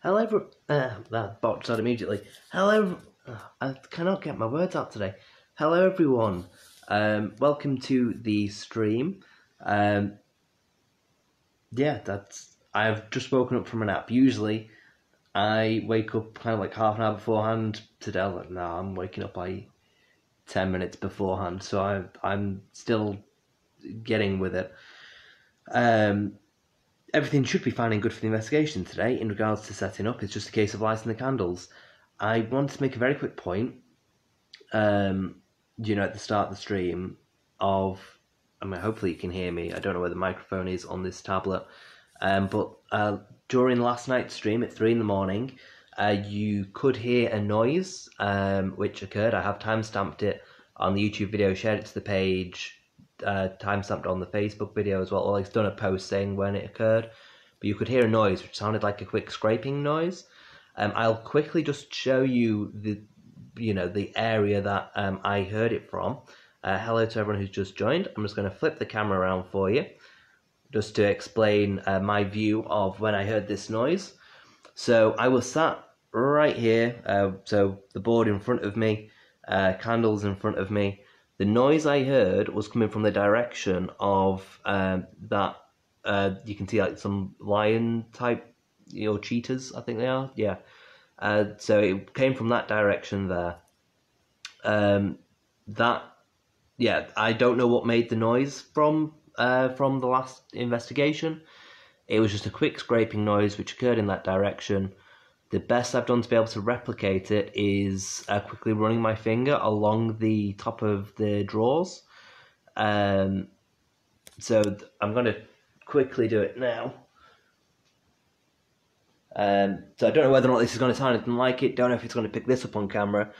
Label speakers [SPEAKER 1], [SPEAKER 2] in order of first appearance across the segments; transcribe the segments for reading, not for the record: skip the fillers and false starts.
[SPEAKER 1] Hello, that botched out immediately. Hello, I cannot get my words out today. Hello, everyone. Welcome to the stream. I've just woken up from a nap. Usually, I wake up kind of like half an hour beforehand. Today, I'm waking up like 10 minutes beforehand, so I'm still getting with it. Everything should be fine and good for the investigation today in regards to setting up. It's just a case of lighting the candles. I wanted to make a very quick point, at the start of the stream hopefully you can hear me. I don't know where the microphone is on this tablet. But during last night's stream at 3 in the morning, you could hear a noise, which occurred. I have timestamped it on the YouTube video, shared it to the page, timestamped on the Facebook video as well. Well, I've done a post saying when it occurred, but you could hear a noise which sounded like a quick scraping noise. I'll quickly just show you the area that I heard it from. Hello to everyone who's just joined. I'm just going to flip the camera around for you, just to explain my view of when I heard this noise. So I was sat right here, so the board in front of me, candles in front of me. The noise I heard was coming from the direction of that. You can see like some lion type, cheetahs, I think they are. Yeah. So it came from that direction there. I don't know what made the noise from the last investigation. It was just a quick scraping noise which occurred in that direction. The best I've done to be able to replicate it is quickly running my finger along the top of the drawers. So I'm going to quickly do it now. So I don't know whether or not this is going to sound anything like it. Don't know if it's going to pick this up on camera,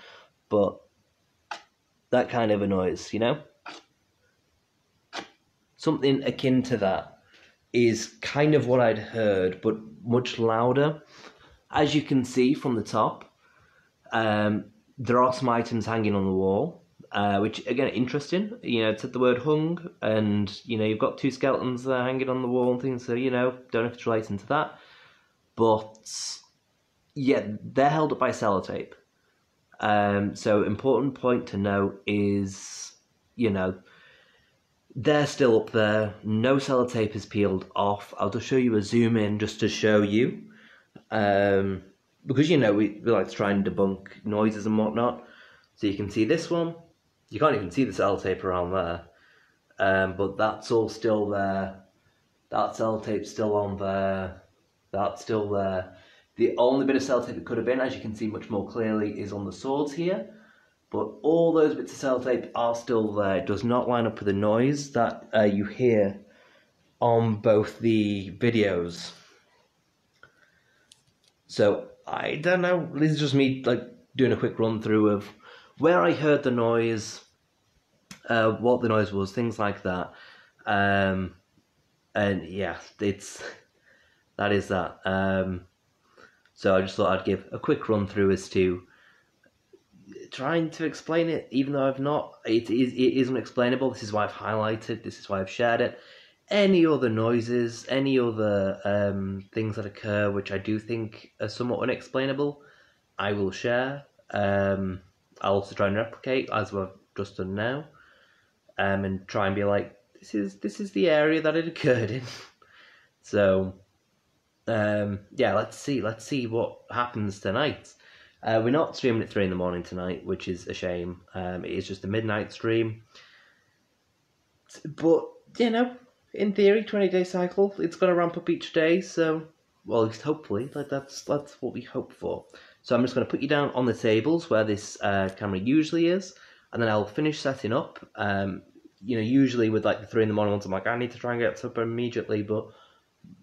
[SPEAKER 1] but that kind of a noise, Something akin to that is kind of what I'd heard, but much louder. As you can see from the top, there are some items hanging on the wall, which, again, interesting. It said the word hung, and, you've got two skeletons there hanging on the wall and things, so, don't know if it's relating to that. But, yeah, they're held up by sellotape. So important point to note is, they're still up there. No sellotape is peeled off. I'll just show you a zoom in just to show you. Because, we like to try and debunk noises and whatnot. So you can see this one. You can't even see the sellotape around there. But that's all still there. That sellotape's still on there. That's still there. The only bit of sellotape it could have been, as you can see much more clearly, is on the swords here. But all those bits of sellotape are still there. It does not line up with the noise that you hear on both the videos. So, I don't know. This is just me doing a quick run through of where I heard the noise, what the noise was, things like that. And yeah, that is that. So I just thought I'd give a quick run through as to trying to explain it, even though I've not. It isn't explainable. This is why I've highlighted. This is why I've shared it. Any other noises, any other things that occur which I do think are somewhat unexplainable, I will share. I'll also try and replicate, as we've just done now, and try and be like, this is the area that it occurred in. So, yeah, let's see what happens tonight. We're not streaming at 3 in the morning tonight, which is a shame. It is just a midnight stream. But, in theory, 20-day cycle, it's going to ramp up each day, so, well, at least hopefully, that's what we hope for. So I'm just going to put you down on the tables where this camera usually is, and then I'll finish setting up. Usually with the 3 in the morning ones, I'm like, I need to try and get up immediately, but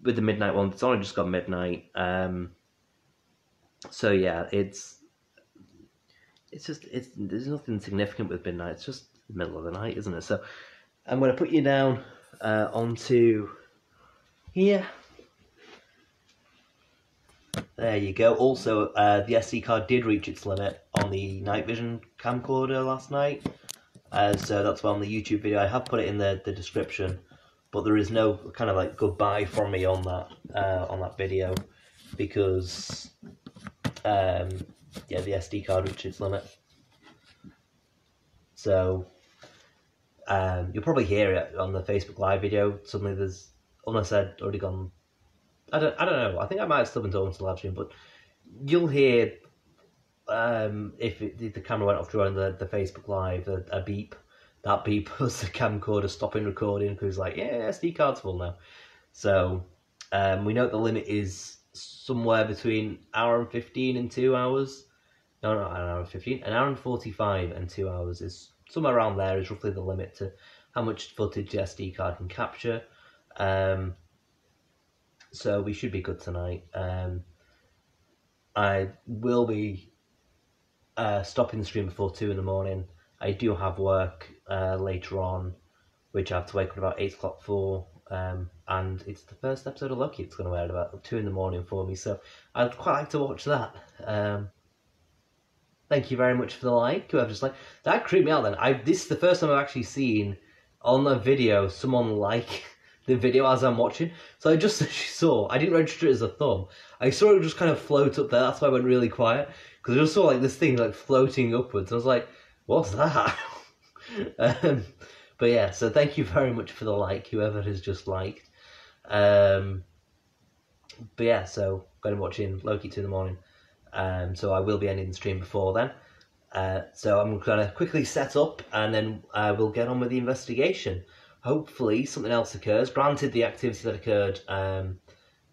[SPEAKER 1] with the midnight one, it's only just got midnight. So yeah, there's nothing significant with midnight. It's just the middle of the night, isn't it? So I'm going to put you down onto here. There you go. Also, the SD card did reach its limit on the night vision camcorder last night. So that's why on the YouTube video, I have put it in the description, but there is no kind of goodbye from me on that video. because yeah, the SD card reached its limit. So you'll probably hear it on the Facebook Live video. Suddenly there's, unless I'd already gone, I don't know. I think I might have still been talking to the live stream, but you'll hear if the camera went off during the Facebook Live, a beep. That beep was the camcorder stopping recording because like, yeah, SD card's full now. So we know the limit is somewhere between 1:15 and 2 hours. No, not an hour and 15. An hour and 45 and 2 hours is somewhere around there is roughly the limit to how much footage the SD card can capture. So we should be good tonight. I will be stopping the stream before 2 in the morning. I do have work later on, which I have to wake up about 8 o'clock for. And it's the first episode of Loki. It's going to air at about 2 in the morning for me, so I'd quite like to watch that. Thank you very much for the like. Whoever's like that creeped me out. Then this is the first time I've actually seen on the video someone like the video as I'm watching. So I just saw. I didn't register it as a thumb. I saw it just kind of float up there. That's why I went really quiet because I just saw like this thing like floating upwards. I was like, "What's that?" But yeah. So thank you very much for the like. Whoever has just liked. But yeah. So going to watching Loki 2 in the morning. So I will be ending the stream before then. So I'm going to quickly set up and then we'll get on with the investigation. Hopefully something else occurs. Granted, the activity that occurred, on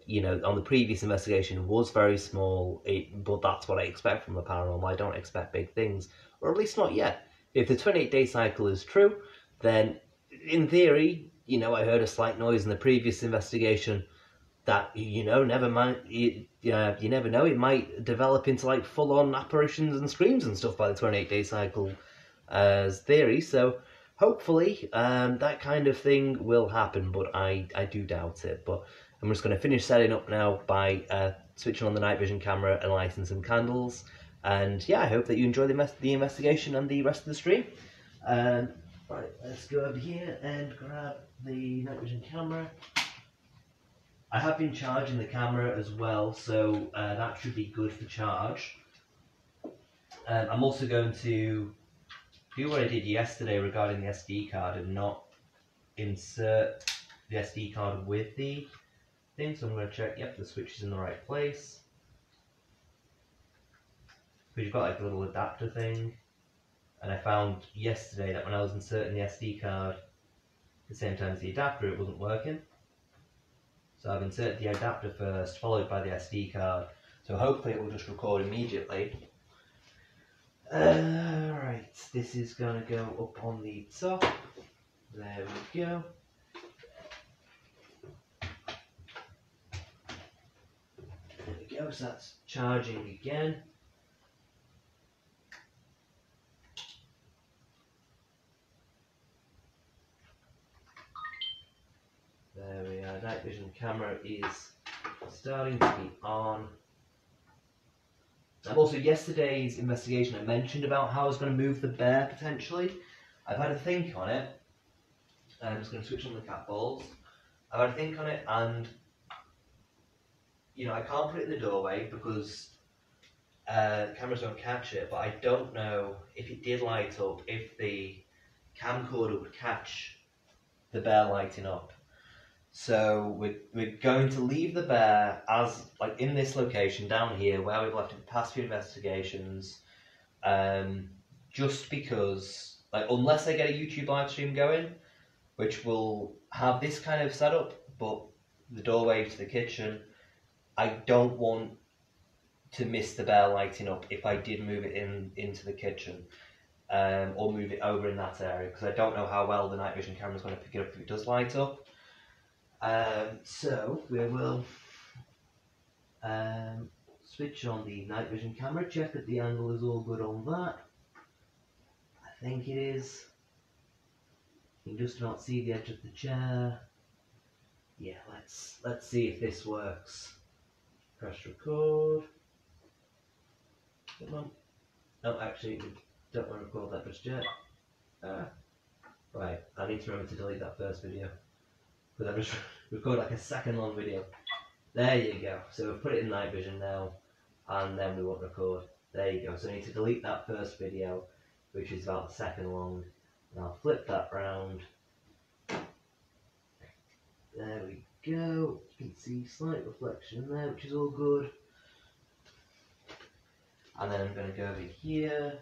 [SPEAKER 1] the previous investigation was very small, but that's what I expect from the paranormal. I don't expect big things, or at least not yet. If the 28-day cycle is true, then in theory, I heard a slight noise in the previous investigation that, never mind, you never know, it might develop into like full-on apparitions and screams and stuff by the 28-day cycle as theory, so hopefully that kind of thing will happen, but I do doubt it. But I'm just going to finish setting up now by switching on the night vision camera and lighting some candles, and yeah, I hope that you enjoy the investigation and the rest of the stream. Right, let's go over here and grab the night vision camera. I have been charging the camera as well, so that should be good for charge. I'm also going to do what I did yesterday regarding the SD card and not insert the SD card with the thing. So I'm going to check, yep, the switch is in the right place. Because you've got like a little adapter thing. And I found yesterday that when I was inserting the SD card at the same time as the adapter, it wasn't working. So I've inserted the adapter first, followed by the SD card. So hopefully it will just record immediately. Right, this is going to go up on the top. There we go. There we go, so that's charging again. There we are, night vision camera is starting to be on. Also, yesterday's investigation I mentioned about how I was going to move the bear potentially. I've had a think on it. I'm just going to switch on the cat balls. I've had a think on it, and I can't put it in the doorway because the cameras don't catch it, but I don't know if it did light up, if the camcorder would catch the bear lighting up. So we're going to leave the bear as like in this location down here where we've left it the past few investigations, just because unless I get a YouTube live stream going, which will have this kind of setup, but the doorway to the kitchen, I don't want to miss the bear lighting up if I did move it into the kitchen, or move it over in that area, because I don't know how well the night vision camera is going to pick it up if it does light up. So we will switch on the night vision camera, check that the angle is all good on that. I think it is. You can just not see the edge of the chair. Yeah, let's see if this works. Press record. Come on. No, actually, we don't want to record that just yet. Right, I need to remember to delete that first video, because I've just recorded like a second long video. There you go. So we've put it in night vision now, and then we won't record. There you go. So I need to delete that first video, which is about a second long, and I'll flip that round. There we go. You can see slight reflection there, which is all good. And then I'm going to go over here,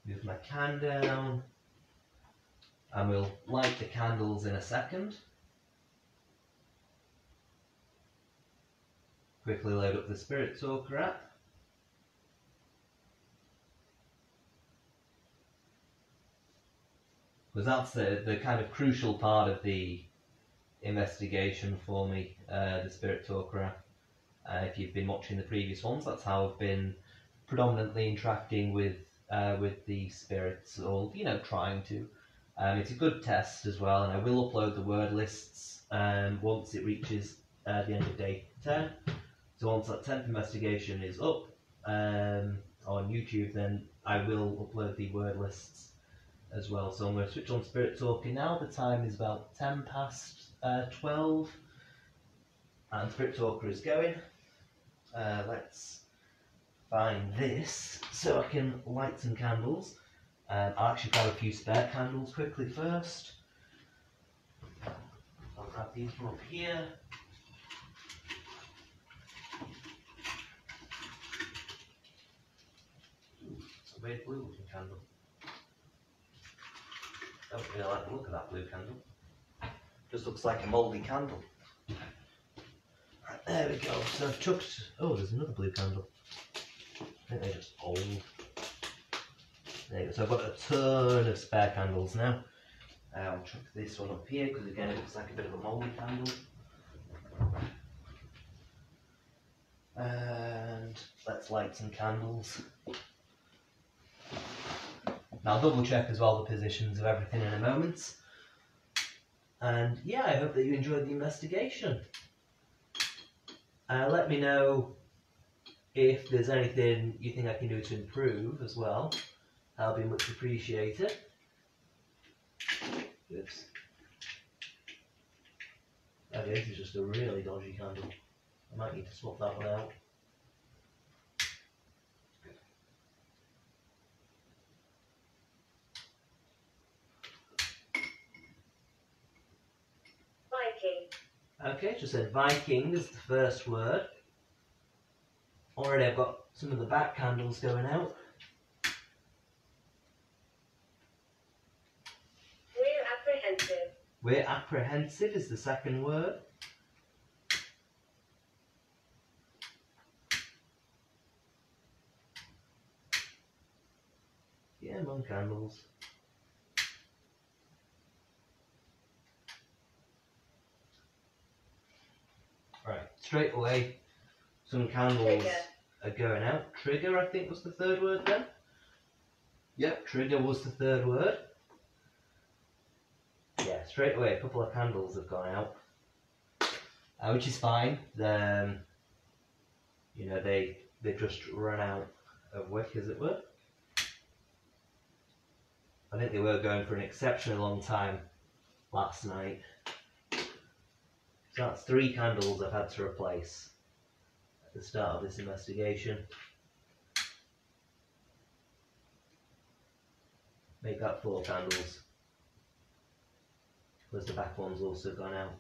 [SPEAKER 1] move my can down, and we'll light the candles in a second. Quickly load up the Spirit Talker app. Because that's the kind of crucial part of the investigation for me, the Spirit Talker app. If you've been watching the previous ones, that's how I've been predominantly interacting with the spirits, or trying to. It's a good test as well, and I will upload the word lists once it reaches the end of day 10. So once that 10th investigation is up on YouTube, then I will upload the word lists as well. So I'm going to switch on Spirit Talking now. The time is about 10 past 12, and Spirit Talker is going. Let's find this so I can light some candles. I'll actually grab a few spare candles quickly first. I'll grab these from up here. Ooh, it's a weird blue looking candle. I don't really like the look of that blue candle. Just looks like a mouldy candle. Right, there we go. So I've chucked... Oh, there's another blue candle. I think they're just old. There you go. So I've got a ton of spare candles now. I'll chuck this one up here because again it looks like a bit of a mouldy candle. And let's light some candles. Now I'll double check as well the positions of everything in a moment. And yeah, I hope that you enjoyed the investigation. Let me know if there's anything you think I can do to improve as well. That'll be much appreciated. Oops. Okay, this is just a really dodgy candle. I might need to swap that one out. Viking. Okay, just said Viking is the first word. Already I've got some of the back candles going out.
[SPEAKER 2] We're apprehensive.
[SPEAKER 1] We're apprehensive is the second word. Yeah, more candles. Right, straight away, some candles
[SPEAKER 2] Trigger.
[SPEAKER 1] are going out. Trigger, I think, was the third word then. Yep, trigger was the third word. Yeah, straight away, a couple of candles have gone out, which is fine. They've just run out of wick, as it were. I think they were going for an exceptionally long time last night. So that's 3 candles I've had to replace at the start of this investigation. Make that 4 candles. Because the back one's also gone out.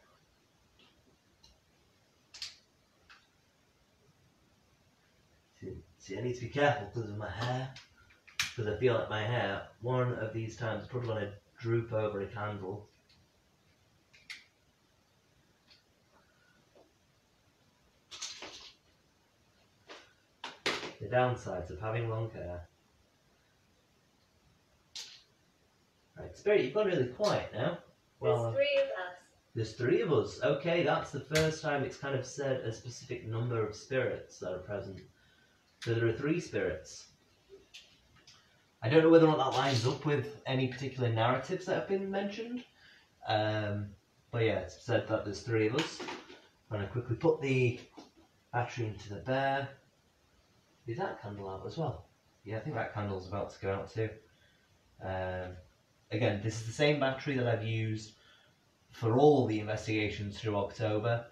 [SPEAKER 1] See, I need to be careful because of my hair. Because I feel like my hair, one of these times, is probably going to droop over a candle. The downsides of having long hair. Right, Spirit, you've gone really quiet now. Well,
[SPEAKER 2] There's 3 of us.
[SPEAKER 1] There's 3 of us. Okay, that's the first time it's kind of said a specific number of spirits that are present. So there are 3 spirits. I don't know whether or not that lines up with any particular narratives that have been mentioned. But yeah, it's said that there's 3 of us. I'm going to quickly put the battery into the bear. Is that candle out as well? Yeah, I think that candle's about to go out too. Again, this is the same battery that I've used for all the investigations through October.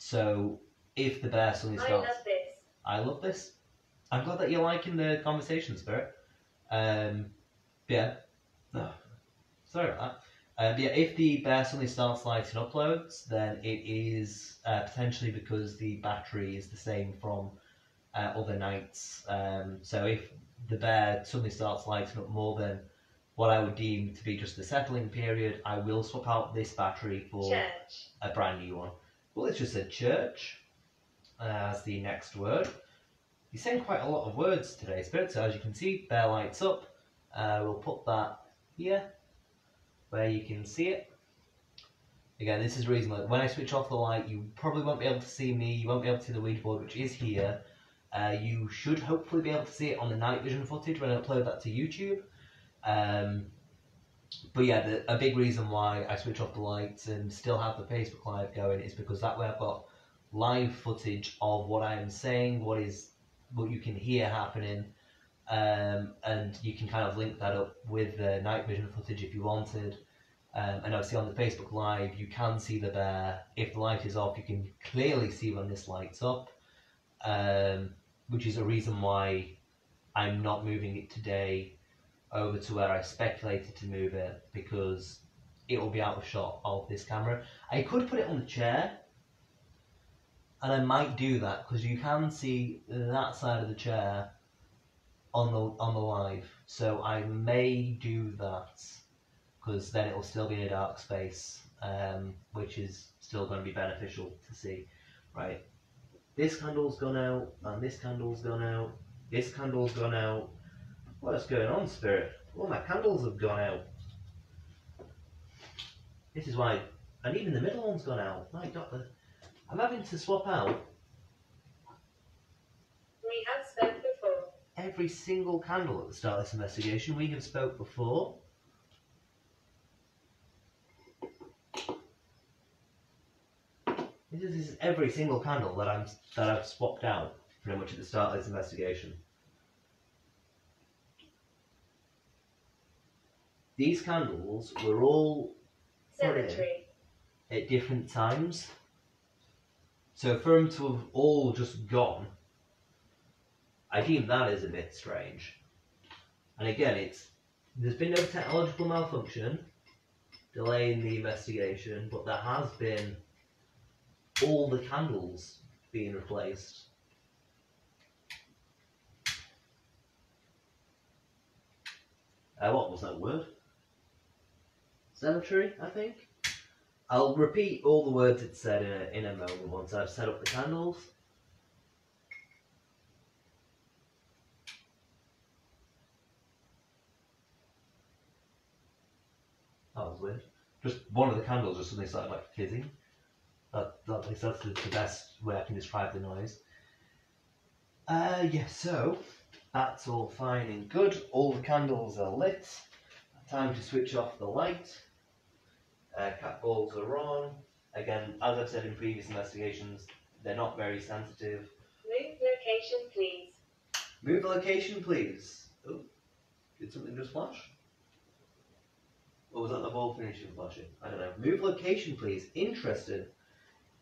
[SPEAKER 1] So if the bear suddenly
[SPEAKER 2] I
[SPEAKER 1] starts...
[SPEAKER 2] love this.
[SPEAKER 1] I love this. I'm glad that you're liking the conversation, Spirit. Yeah. Oh, sorry about that. Yeah, if the bear suddenly starts lighting uploads, then it is potentially because the battery is the same from other nights. So if the bear suddenly starts lighting up more than what I would deem to be just the settling period, I will swap out this battery for
[SPEAKER 2] Church.
[SPEAKER 1] a brand new one. Well, it's just said church as the next word. You're saying quite a lot of words today, Spirit, so as you can see, bear lights up. We'll put that here, where you can see it. Again, this is the reason, like, when I switch off the light, you probably won't be able to see me, you won't be able to see the Ouija board, which is here. You should hopefully be able to see it on the night vision footage when I upload that to YouTube. But yeah, a big reason why I switch off the lights and still have the Facebook Live going is because that way I've got live footage of what I am saying, what you can hear happening, and you can kind of link that up with the night vision footage if you wanted. And obviously on the Facebook Live you can see the bear. If the light is off, you can clearly see when this light's up, which is a reason why I'm not moving it today over to where I speculated to move it, because it will be out of shot of this camera. I could put it on the chair, and I might do that because you can see that side of the chair on the live. So I may do that because then it will still be in a dark space, which is still going to be beneficial to see. Right, this candle's gone out, and this candle's gone out. This candle's gone out. What's going on, Spirit? All my candles have gone out. This is why, and even the middle one's gone out. My God, I'm having to swap out
[SPEAKER 2] We have spoke before.
[SPEAKER 1] every single candle at the start of this investigation. We have spoke before. This is every single candle that I've swapped out pretty much at the start of this investigation. These candles were all
[SPEAKER 2] Cemetery.
[SPEAKER 1] at different times. So for them to have all just gone, I deem that as a bit strange. And again, there's been no technological malfunction delaying the investigation, but there has been all the candles being replaced. What was that word? Cemetery, I think. I'll repeat all the words it said in a moment once I've set up the candles. That was weird. Just one of the candles just suddenly started like fizzing. That's the best way I can describe the noise. Yeah, so that's all fine and good. All the candles are lit. Time to switch off the light. Cat balls are on. Again, as I've said in previous investigations, they're not very sensitive.
[SPEAKER 2] Move location, please.
[SPEAKER 1] Move location, please. Oh, did something just flash? Or was that the ball finishing flashing? I don't know. Move location, please. Interesting.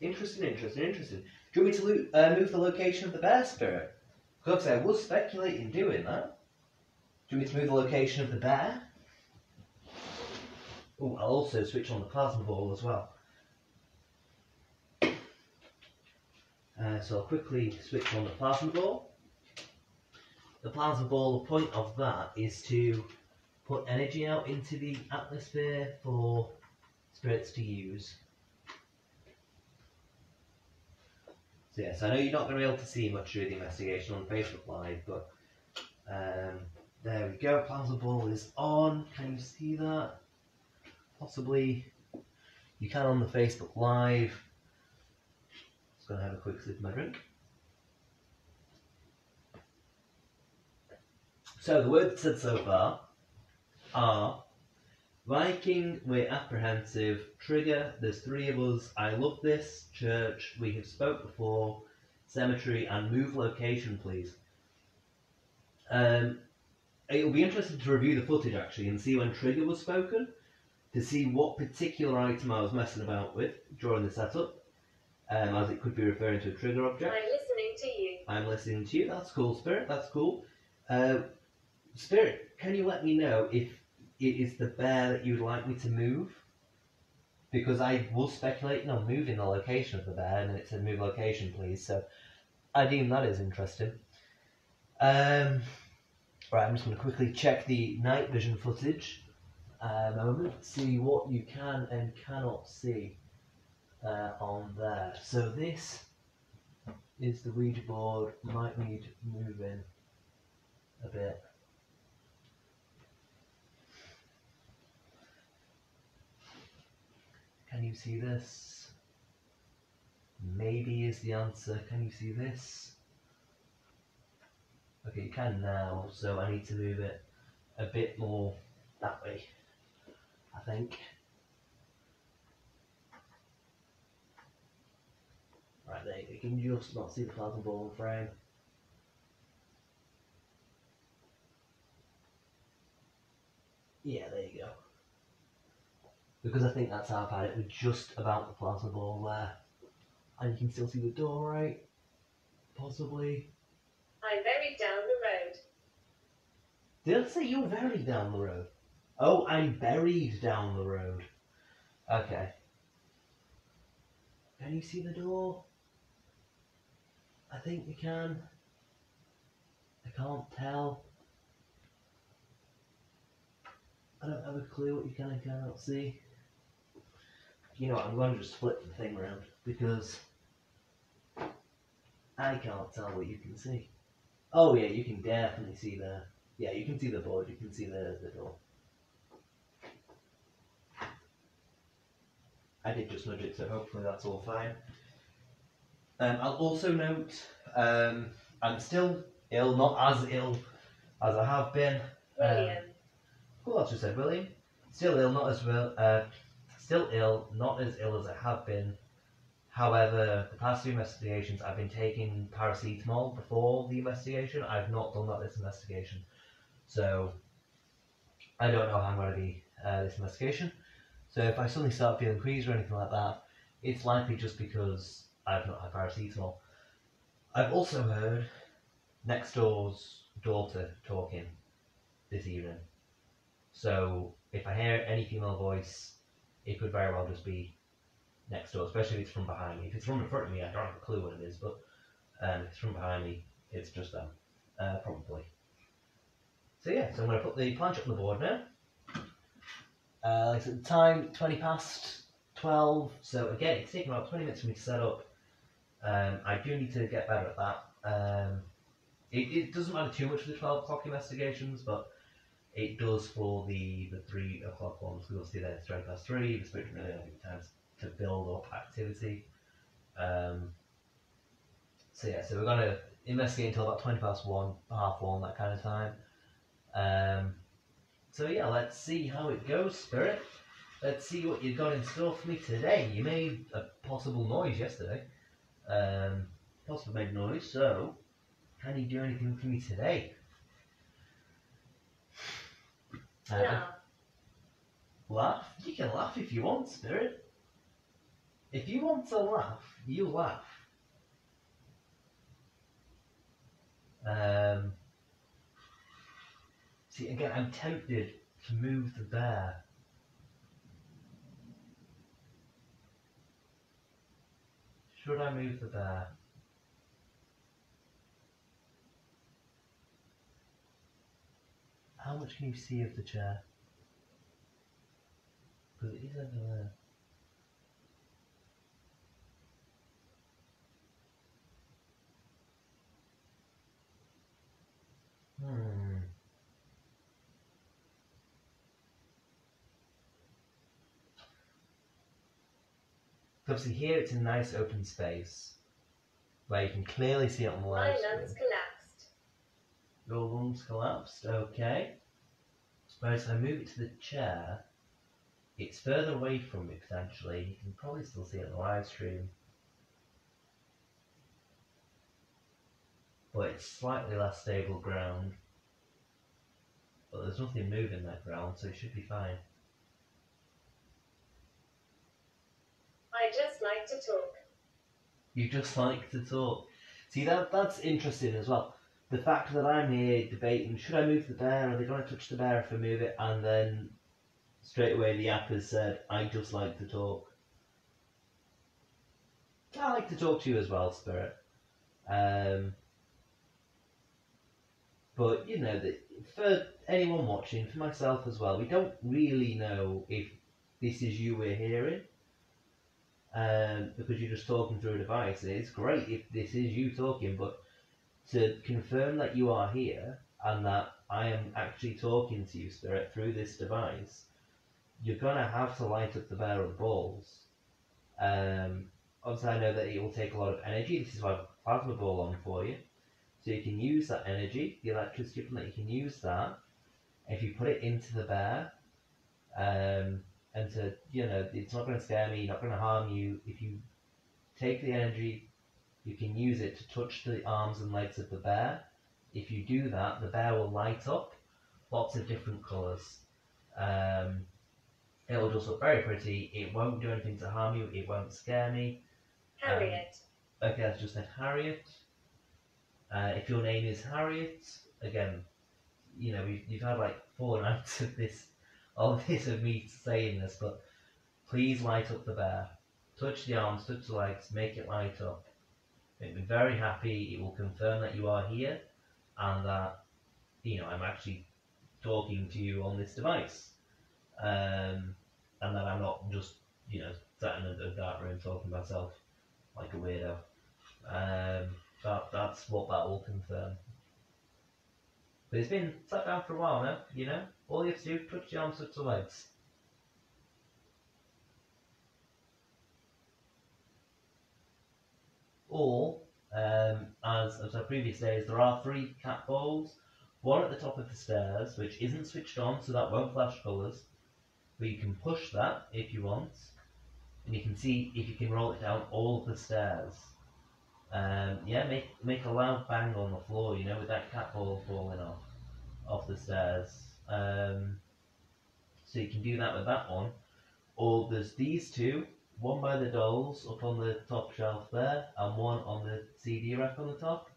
[SPEAKER 1] Interesting. Do you want me to move the location of the bear, Spirit? Because I was speculating doing that. Do you want me to move the location of the bear? Oh, I'll also switch on the plasma ball as well. So I'll quickly switch on the plasma ball. The plasma ball, the point of that is to put energy out into the atmosphere for spirits to use. So yes, I know you're not going to be able to see much during the investigation on Facebook Live, but there we go, plasma ball is on. Can you see that? Possibly you can on the Facebook Live. Just going to have a quick sip of my drink. So the words said so far are Viking, we're apprehensive, trigger, there's 3 of us, I love this, church, we have spoke before, cemetery, and move location, please. It'll be interesting to review the footage actually and see when trigger was spoken, to see what particular item I was messing about with during the setup. as it could be referring to a trigger object.
[SPEAKER 2] I'm listening to you.
[SPEAKER 1] I'm listening to you. That's cool, Spirit. That's cool. Spirit, can you let me know if it is the bear that you'd like me to move? Because I was speculating on moving the location of the bear, and it said move location, please. So I deem that as interesting. Right, I'm just going to quickly check the night vision footage. Moment, see what you can and cannot see on there. So this is the Ouija board. Might need moving a bit. Can you see this? Maybe is the answer. Can you see this? Okay, you can now, so I need to move it a bit more that way, I think. Right, there you can just not see the plasma ball frame. Yeah, there you go. Because I think that's how I've had it with just about the plasma ball there. And you can still see the door, right? Possibly.
[SPEAKER 2] I'm very down the road.
[SPEAKER 1] Did I say you're very down the road? Oh, I'm buried down the road. Okay. Can you see the door? I think you can. I can't tell. I don't have a clue what you can and cannot see. You know what, I'm going to just flip the thing around because I can't tell what you can see. Oh yeah, you can definitely see the... Yeah, you can see the board, you can see the door. I did just nudge it, so hopefully that's all fine. I'll also note, I'm still ill, not as ill as I have been.
[SPEAKER 2] William.
[SPEAKER 1] Who else just said William? Still ill, not as well. Still ill, not as ill as I have been. However, the past two investigations, I've been taking paracetamol before the investigation. I've not done that this investigation, so I don't know how I'm going to be this investigation. So if I suddenly start feeling queasy or anything like that, it's likely just because I've not had paracetamol. I've also heard next door's daughter talking this evening. So if I hear any female voice, it could very well just be next door, especially if it's from behind me. If it's from in front of me, I don't have a clue what it is, but if it's from behind me, it's just them, probably. So yeah, so I'm going to put the planchette on the board now. Like I said, the time, 20 past 12, so again, it's taken about 20 minutes for me to set up. I do need to get better at that. It doesn't matter too much for the 12 o'clock investigations, but it does for the 3 o'clock ones, because obviously then it's 20 past 3, the spirit really don't give time to build up activity. So yeah, so we're going to investigate until about 20 past 1, half 1, that kind of time. So yeah, let's see how it goes, Spirit. Let's see what you've got in store for me today. You made a possible noise yesterday. Possibly made noise, so can you do anything for me today?
[SPEAKER 2] No.
[SPEAKER 1] Laugh? You can laugh if you want, Spirit. If you want to laugh, you laugh. See, again, I'm tempted to move the bear. Should I move the bear? How much can you see of the chair? Because it is over there. Obviously here it's a nice open space where you can clearly see it on the
[SPEAKER 2] My
[SPEAKER 1] live
[SPEAKER 2] lungs
[SPEAKER 1] stream.
[SPEAKER 2] collapsed.
[SPEAKER 1] Your lungs collapsed, okay. Whereas if I move it to the chair, it's further away from me potentially. You can probably still see it on the live stream. But it's slightly less stable ground. But there's nothing moving that ground, so it should be fine.
[SPEAKER 2] I just like to talk.
[SPEAKER 1] You just like to talk. See, that's interesting as well. The fact that I'm here debating, should I move the bear? Are they going to touch the bear if I move it? And then straight away the app has said, I just like to talk. I like to talk to you as well, Spirit. But, you know, for anyone watching, for myself as well, we don't really know if this is you we're hearing. Because you're just talking through a device. It's great if this is you talking, but to confirm that you are here and that I am actually talking to you, Spirit, through this device, you're going to have to light up the bear and balls. Obviously, I know that it will take a lot of energy. This is why I have a plasma ball on for you. So you can use that energy, the electricity from that, you can use that. If you put it into the bear, and to, you know, it's not going to scare me, not going to harm you. If you take the energy, you can use it to touch the arms and legs of the bear. If you do that, the bear will light up lots of different colours. It will just look very pretty. It won't do anything to harm you. It won't scare me.
[SPEAKER 2] Harriet.
[SPEAKER 1] Okay, that's just said Harriet. If your name is Harriet, again, you know, you've had like 4 nights of this of me saying this, but please light up the bear. Touch the arms, touch the legs, make it light up. Make me very happy. It will confirm that you are here and that, you know, I'm actually talking to you on this device. And that I'm not just, you know, sat in a dark room talking to myself like a weirdo. That's what that will confirm. But it's been sat down for a while now, you know? All you have to do is touch the arms, touch the legs. Or, as our previous days, there are 3 cat balls. One at the top of the stairs, which isn't switched on, so that won't flash colours. But you can push that if you want. And you can see if you can roll it down all of the stairs. Yeah, make a loud bang on the floor, you know, with that cat ball falling off the stairs. So you can do that with that one. Or there's these 2, one by the dolls up on the top shelf there, and one on the CD rack on the top.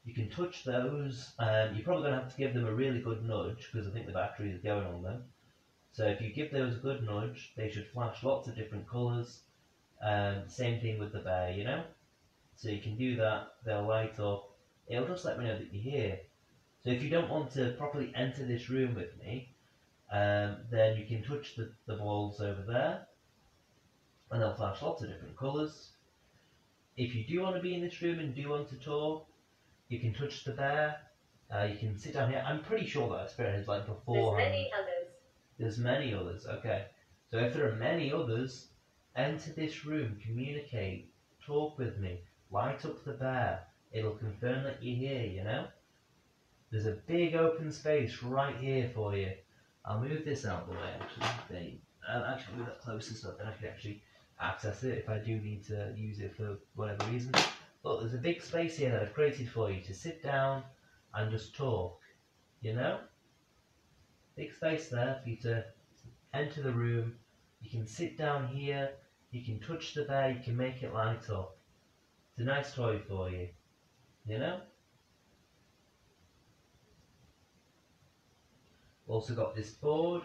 [SPEAKER 1] You can touch those. You're probably going to have to give them a really good nudge, because I think the battery is going on them. So if you give those a good nudge, they should flash lots of different colours. Same thing with the bear, you know? So you can do that, they'll light up. It'll just let me know that you're here. So if you don't want to properly enter this room with me, then you can touch the balls over there, and they'll flash lots of different colours. If you do want to be in this room and do want to talk, you can touch the bear. You can sit down here. I'm pretty sure that Spirit has like beforehand.
[SPEAKER 2] There's many others.
[SPEAKER 1] There's many others, okay. So if there are many others, enter this room, communicate, talk with me, light up the bear. It'll confirm that you're here, you know? There's a big open space right here for you. I'll move this out of the way, actually. I'll actually move that closer so that I can actually access it if I do need to use it for whatever reason. Look, there's a big space here that I've created for you to sit down and just talk, you know? Big space there for you to enter the room. You can sit down here, you can touch the bear, you can make it light up. It's a nice toy for you, you know? Also got this board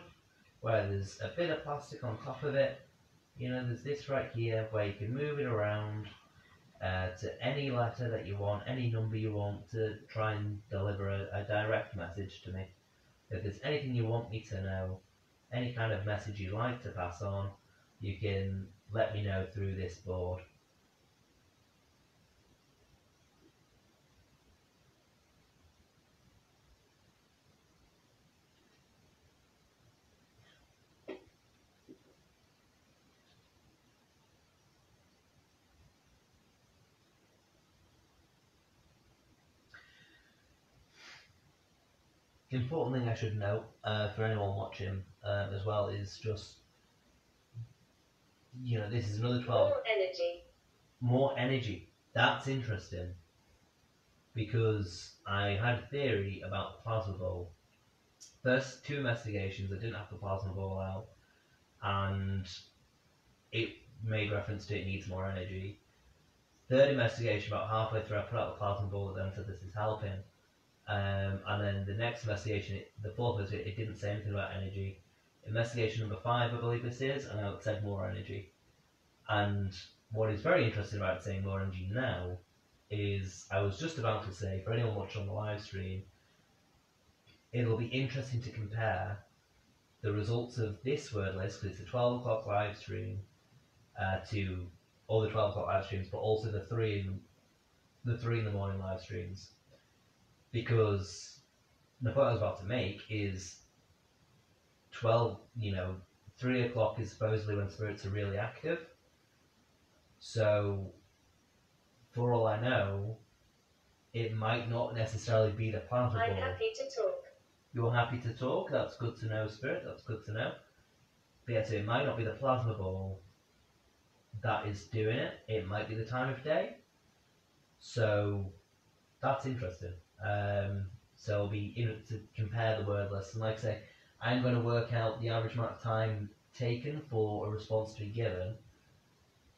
[SPEAKER 1] where there's a bit of plastic on top of it. You know, there's this right here where you can move it around to any letter that you want, any number you want, to try and deliver a direct message to me. If there's anything you want me to know, any kind of message you'd like to pass on, you can let me know through this board. The important thing I should note for anyone watching as well is just, you know, this is another 12.
[SPEAKER 2] More energy.
[SPEAKER 1] More energy. That's interesting. Because I had a theory about the plasma ball. First 2 investigations, I didn't have the plasma ball out, and it made reference to it needs more energy.
[SPEAKER 3] Third investigation, about halfway through, I put out the plasma ball then said this is helping. And then the next investigation, the fourth was it didn't say anything about energy. Investigation number 5, I believe this is, and now it said more energy. And what is very interesting about saying more energy now is I was just about to say, for anyone watching on the live stream, it'll be interesting to compare the results of this word list, because it's a 12 o'clock live stream, to all the 12 o'clock live streams, but also the three in the morning live streams. Because the point I was about to make is 3 o'clock is supposedly when spirits are really active. So, for all I know, it might not necessarily be the plasma ball.
[SPEAKER 2] I'm happy to talk.
[SPEAKER 3] You're happy to talk? That's good to know, Spirit. That's good to know. But yeah, so it might not be the plasma ball that is doing it. It might be the time of day. So, that's interesting. So it'll be to compare the word list. And like I say, I'm going to work out the average amount of time taken for a response to be given.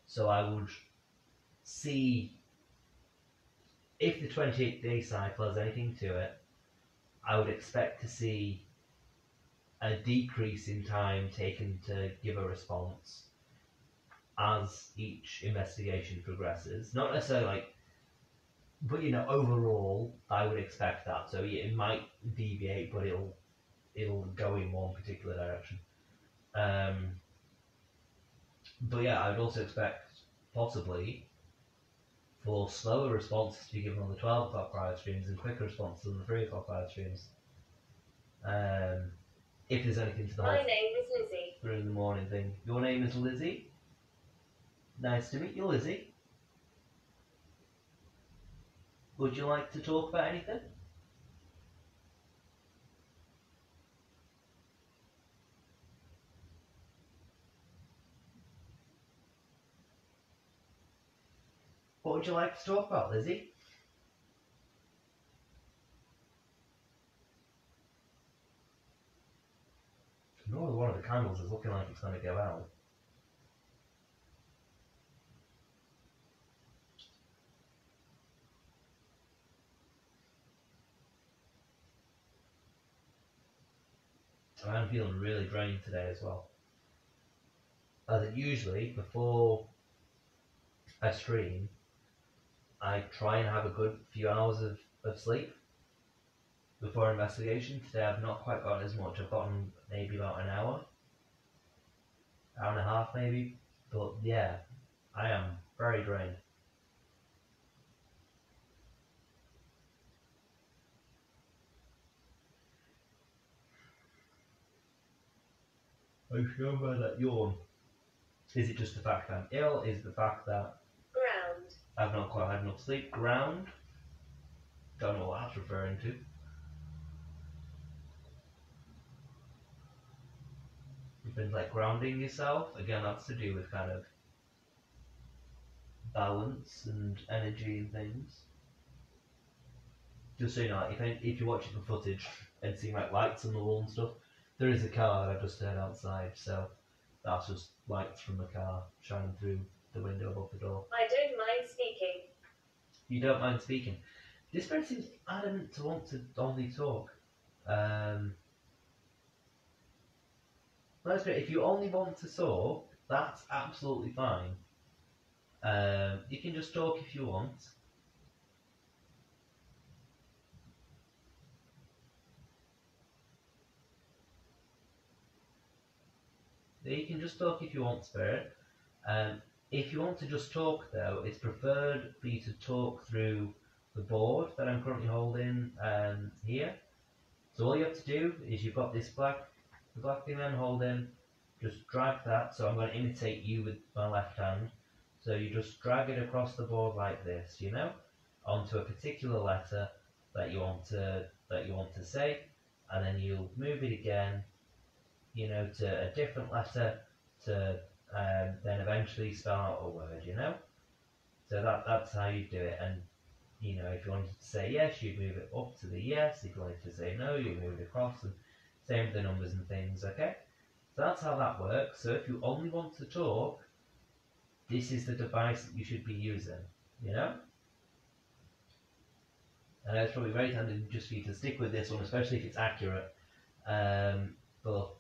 [SPEAKER 3] So I would see if the 28-day cycle has anything to it. I would expect to see a decrease in time taken to give a response as each investigation progresses. Not necessarily but overall, I would expect that. So it might deviate, but it'll go in one particular direction. But yeah, I would also expect possibly for slower responses to be given on the 12 o'clock live streams and quicker responses on the 3 o'clock live streams. If there's anything to the whole
[SPEAKER 2] My name is Lizzie.
[SPEAKER 3] 3 in the morning thing. Your name is Lizzie? Nice to meet you, Lizzie. Would you like to talk about anything? What would you like to talk about, Lizzie? Another one of the candles is looking like it's going to go out. I'm feeling really drained today as well. As it usually, before I stream, I try and have a good few hours of sleep before investigation. Today I've not quite gotten as much. I've gotten maybe about an hour and a half maybe. But yeah, I am very drained. I'm sure by that yawn. Is it just the fact that I'm ill? Is it the fact that
[SPEAKER 2] Ground.
[SPEAKER 3] I've not quite had enough sleep? Ground? Don't know what that's referring to. You've been grounding yourself. Again, that's to do with kind of balance and energy and things. Just so you know, if you're watching the footage and seeing lights on the wall and stuff, there is a car that I've just heard outside, so that's just lights from the car shining through the window above the door.
[SPEAKER 2] I don't mind speaking.
[SPEAKER 3] You don't mind speaking. This person seems adamant to want to only talk. That's great. If you only want to talk, that's absolutely fine. You can just talk if you want. You can just talk if you want, Spirit. If you want to just talk, though, it's preferred for you to talk through the board that I'm currently holding here. So all you have to do is you've got the black thing I'm holding, just drag that. So I'm going to imitate you with my left hand. So you just drag it across the board like this, onto a particular letter that you want to say, and then you'll move it again, to a different letter to then eventually spell out a word, So that's how you do it. And if you wanted to say yes, you'd move it up to the yes. If you wanted to say no, you move it across, and same with the numbers and things, okay? So that's how that works. So if you only want to talk, this is the device that you should be using. you know? And it's probably very tempting just for you to stick with this one, especially if it's accurate. But,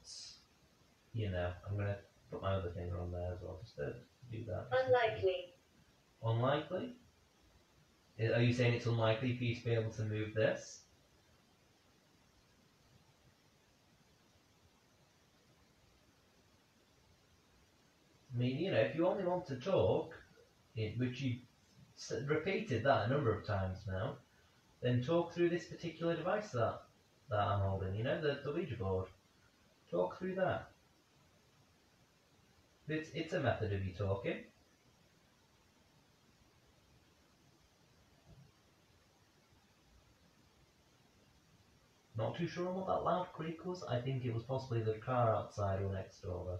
[SPEAKER 3] you know, I'm going to put my other finger on there as well, just to do that.
[SPEAKER 2] Unlikely.
[SPEAKER 3] Unlikely? Are you saying it's unlikely for you to be able to move this? I mean, you know, if you only want to talk, which you repeated that a number of times now, then talk through this particular device that I'm holding, you know, the Ouija board. Talk through that. It's a method of you talking. Not too sure on what that loud creak was. I think it was possibly the car outside or next door, though.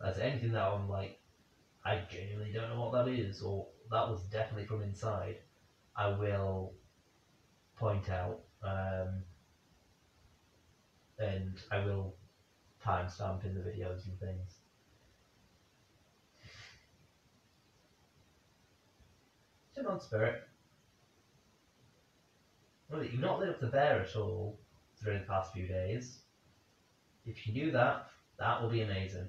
[SPEAKER 3] That's anything that I'm like, I genuinely don't know what that is, or that was definitely from inside, I will point out, and I will timestamp in the videos and things. Turn on spirit. Well, you've not lit up the bear at all through the past few days. If you do that, that will be amazing.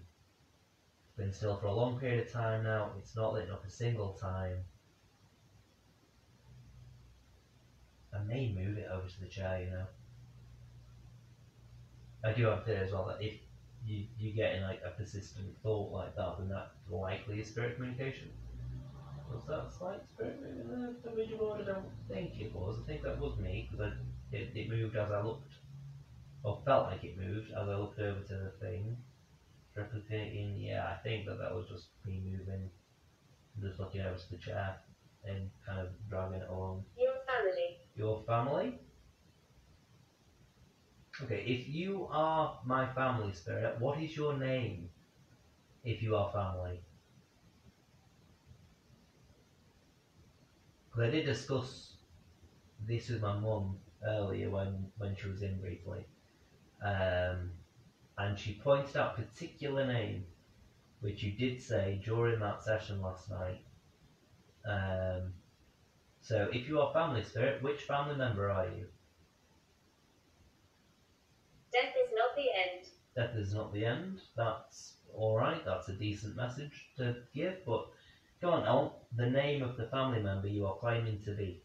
[SPEAKER 3] It's been still for a long period of time now. It's not lit up a single time. I may move it over to the chair, you know. I do have theory as well that if you get in like a persistent thought like that, then that's likely a spirit communication. Was that slight spirit moving the Ouija board? I don't think it was. I think that was me, because it moved as I looked, or felt like it moved as I looked over to the thing. Replicating, yeah, I think that was just me moving, just looking over to the chair and kind of dragging it along.
[SPEAKER 2] Your family.
[SPEAKER 3] Your family? Okay, if you are my family spirit, what is your name if you are family? Because I did discuss this with my mum earlier when she was in briefly. And she pointed out a particular name, which you did say during that session last night. So if you are family spirit, which family member are you?
[SPEAKER 2] Death is not the end.
[SPEAKER 3] Death is not the end. That's alright, that's a decent message to give, but go on, I want the name of the family member you are claiming to be.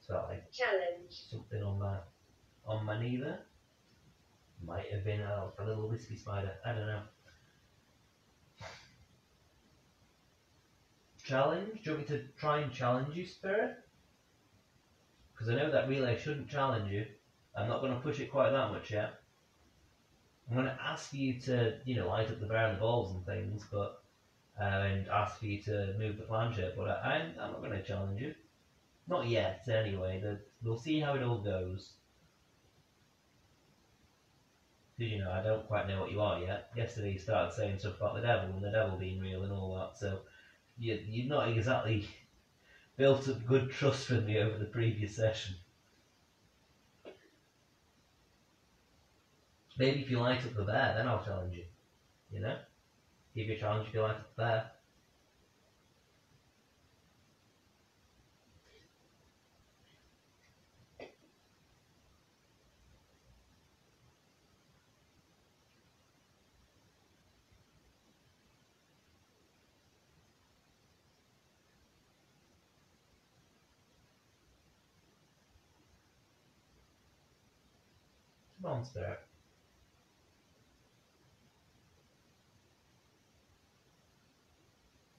[SPEAKER 3] So like
[SPEAKER 2] Challenge.
[SPEAKER 3] something on my knee there. Might have been a little whiskey spider, I don't know. Challenge? Do you want me to try and challenge you, spirit? Because I know that relay shouldn't challenge you. I'm not going to push it quite that much yet. I'm going to ask you to, you know, light up the bear and the balls and things, but and ask for you to move the planchette, but I'm not going to challenge you. Not yet, anyway. We'll see how it all goes. Because, you know, I don't quite know what you are yet. Yesterday you started saying stuff about the devil and the devil being real and all that, so you've not exactly built up good trust with me over the previous session. Maybe if you light up the bear, then I'll challenge you. You know? Give you a challenge if you light up the bear. Come on, spirit.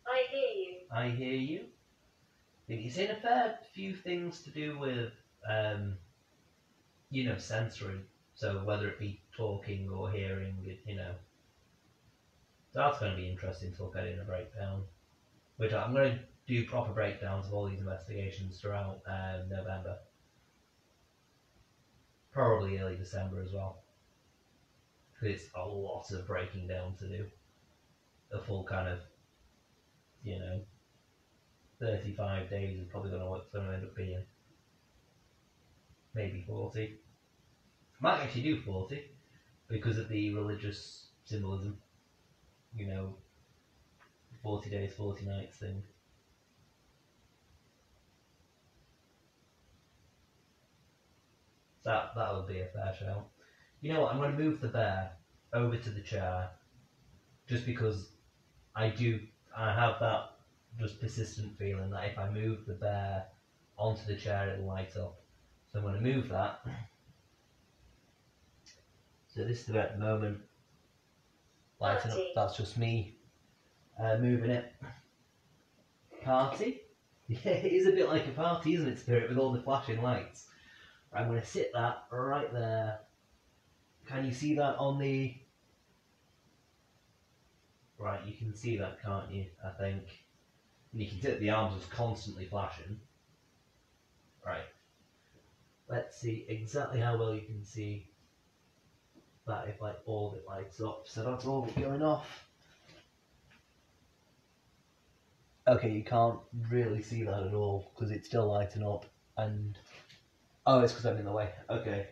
[SPEAKER 2] I hear you.
[SPEAKER 3] I hear you. It's in a fair few things to do with, you know, sensory. So whether it be talking or hearing, you know. So that's going to be interesting to look at in a breakdown. Which I'm going to do proper breakdowns of all these investigations throughout November. Probably early December as well. Because it's a lot of breaking down to do. A full kind of, you know, 35 days is probably going to end up being. Maybe 40. Might actually do 40 because of the religious symbolism. 40 days, 40 nights thing. That would be a fair show. You know what? I'm going to move the bear over to the chair, just because I have that just persistent feeling that if I move the bear onto the chair, it'll light up. So I'm going to move that. So this is the bear at the moment. Lighting up. That's just me moving it. Party? Yeah, it is a bit like a party, isn't it, Spirit, with all the flashing lights. I'm going to sit that right there. Can you see that on the... Right, you can see that, can't you, I think. And you can see that the arms is constantly flashing. Right. Let's see exactly how well you can see that if all of it lights up. So that's all of it going off. Okay, you can't really see that at all because it's still lighting up and... Oh, it's because I'm in the way. Okay.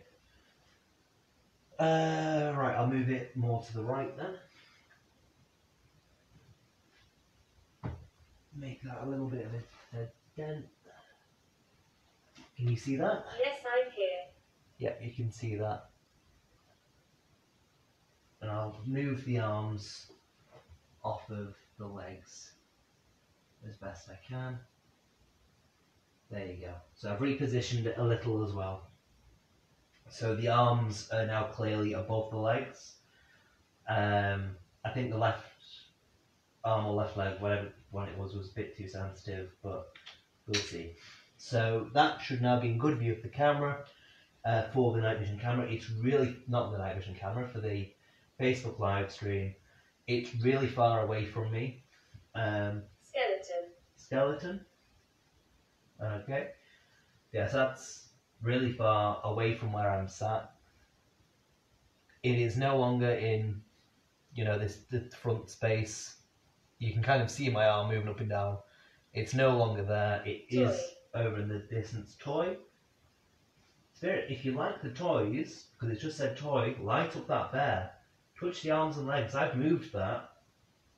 [SPEAKER 3] Right, I'll move it more to the right then. Make that a little bit of a dent. Can you see that?
[SPEAKER 2] Yes, I'm here.
[SPEAKER 3] Yeah, you can see that. And I'll move the arms off of the legs as best I can. There you go. So I've repositioned it a little as well. So the arms are now clearly above the legs. I think the left arm or left leg, whatever one it was a bit too sensitive, but we'll see. So that should now be in good view of the camera for the night vision camera. It's really, not the night vision camera, for the Facebook live stream. It's really far away from me. Skeleton. Okay. Yes, that's really far away from where I'm sat. It is no longer in, the front space. You can kind of see my arm moving up and down. It's no longer there. It is over in the distance. Toy. Spirit, if you like the toys, because it just said toy, light up that bear. Touch the arms and legs. I've moved that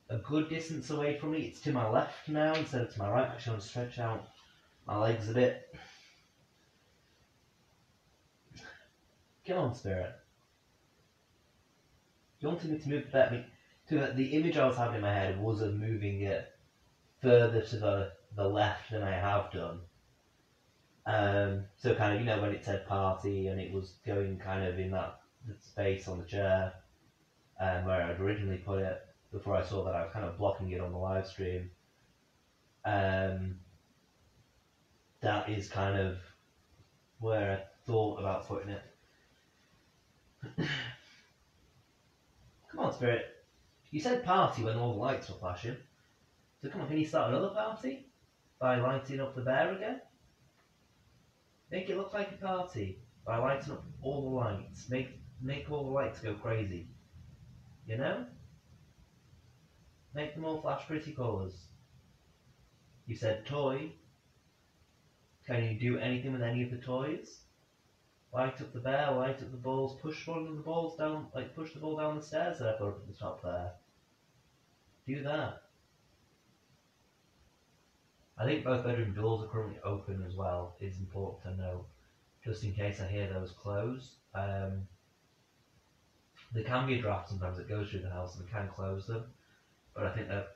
[SPEAKER 3] a good distance away from me. It's to my left now instead of to my right. Actually, I'm going to stretch out my legs a bit. Come on, Spirit. You wanted me to move the image I was having in my head was of moving it further to the left than I have done. So kind of, when it said party and it was going kind of in that space on the chair where I'd originally put it before I saw that I was kind of blocking it on the live stream. That is kind of where I thought about putting it. Come on, Spirit. You said party when all the lights were flashing. So come on, can you start another party? By lighting up the bear again? Make it look like a party. By lighting up all the lights. Make all the lights go crazy. Make them all flash pretty colours. You said toy. Can you do anything with any of the toys? Light up the bear, light up the balls, push one of the balls down, push the ball down the stairs that I put up at the top there. Do that. I think both bedroom doors are currently open as well. It's important to know, just in case I hear those close. There can be a draft sometimes that goes through the house and we can close them, but I think they're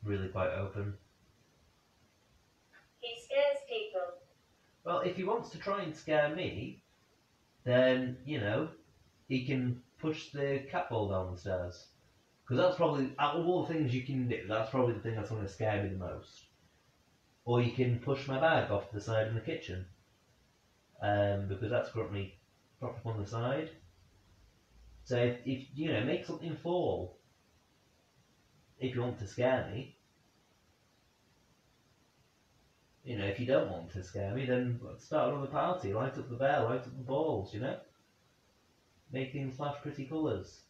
[SPEAKER 3] really quite open.
[SPEAKER 2] He scares people.
[SPEAKER 3] Well, if he wants to try and scare me, then, he can push the cat ball down the stairs. Because that's probably, out of all the things you can do, that's probably the thing that's going to scare me the most. Or you can push my bag off to the side in the kitchen. Because that's currently propped up on the side. So if make something fall. If you want to scare me. If you don't want to scare me, then let's start another party. Light up the bear, light up the balls, Make things flash pretty colours.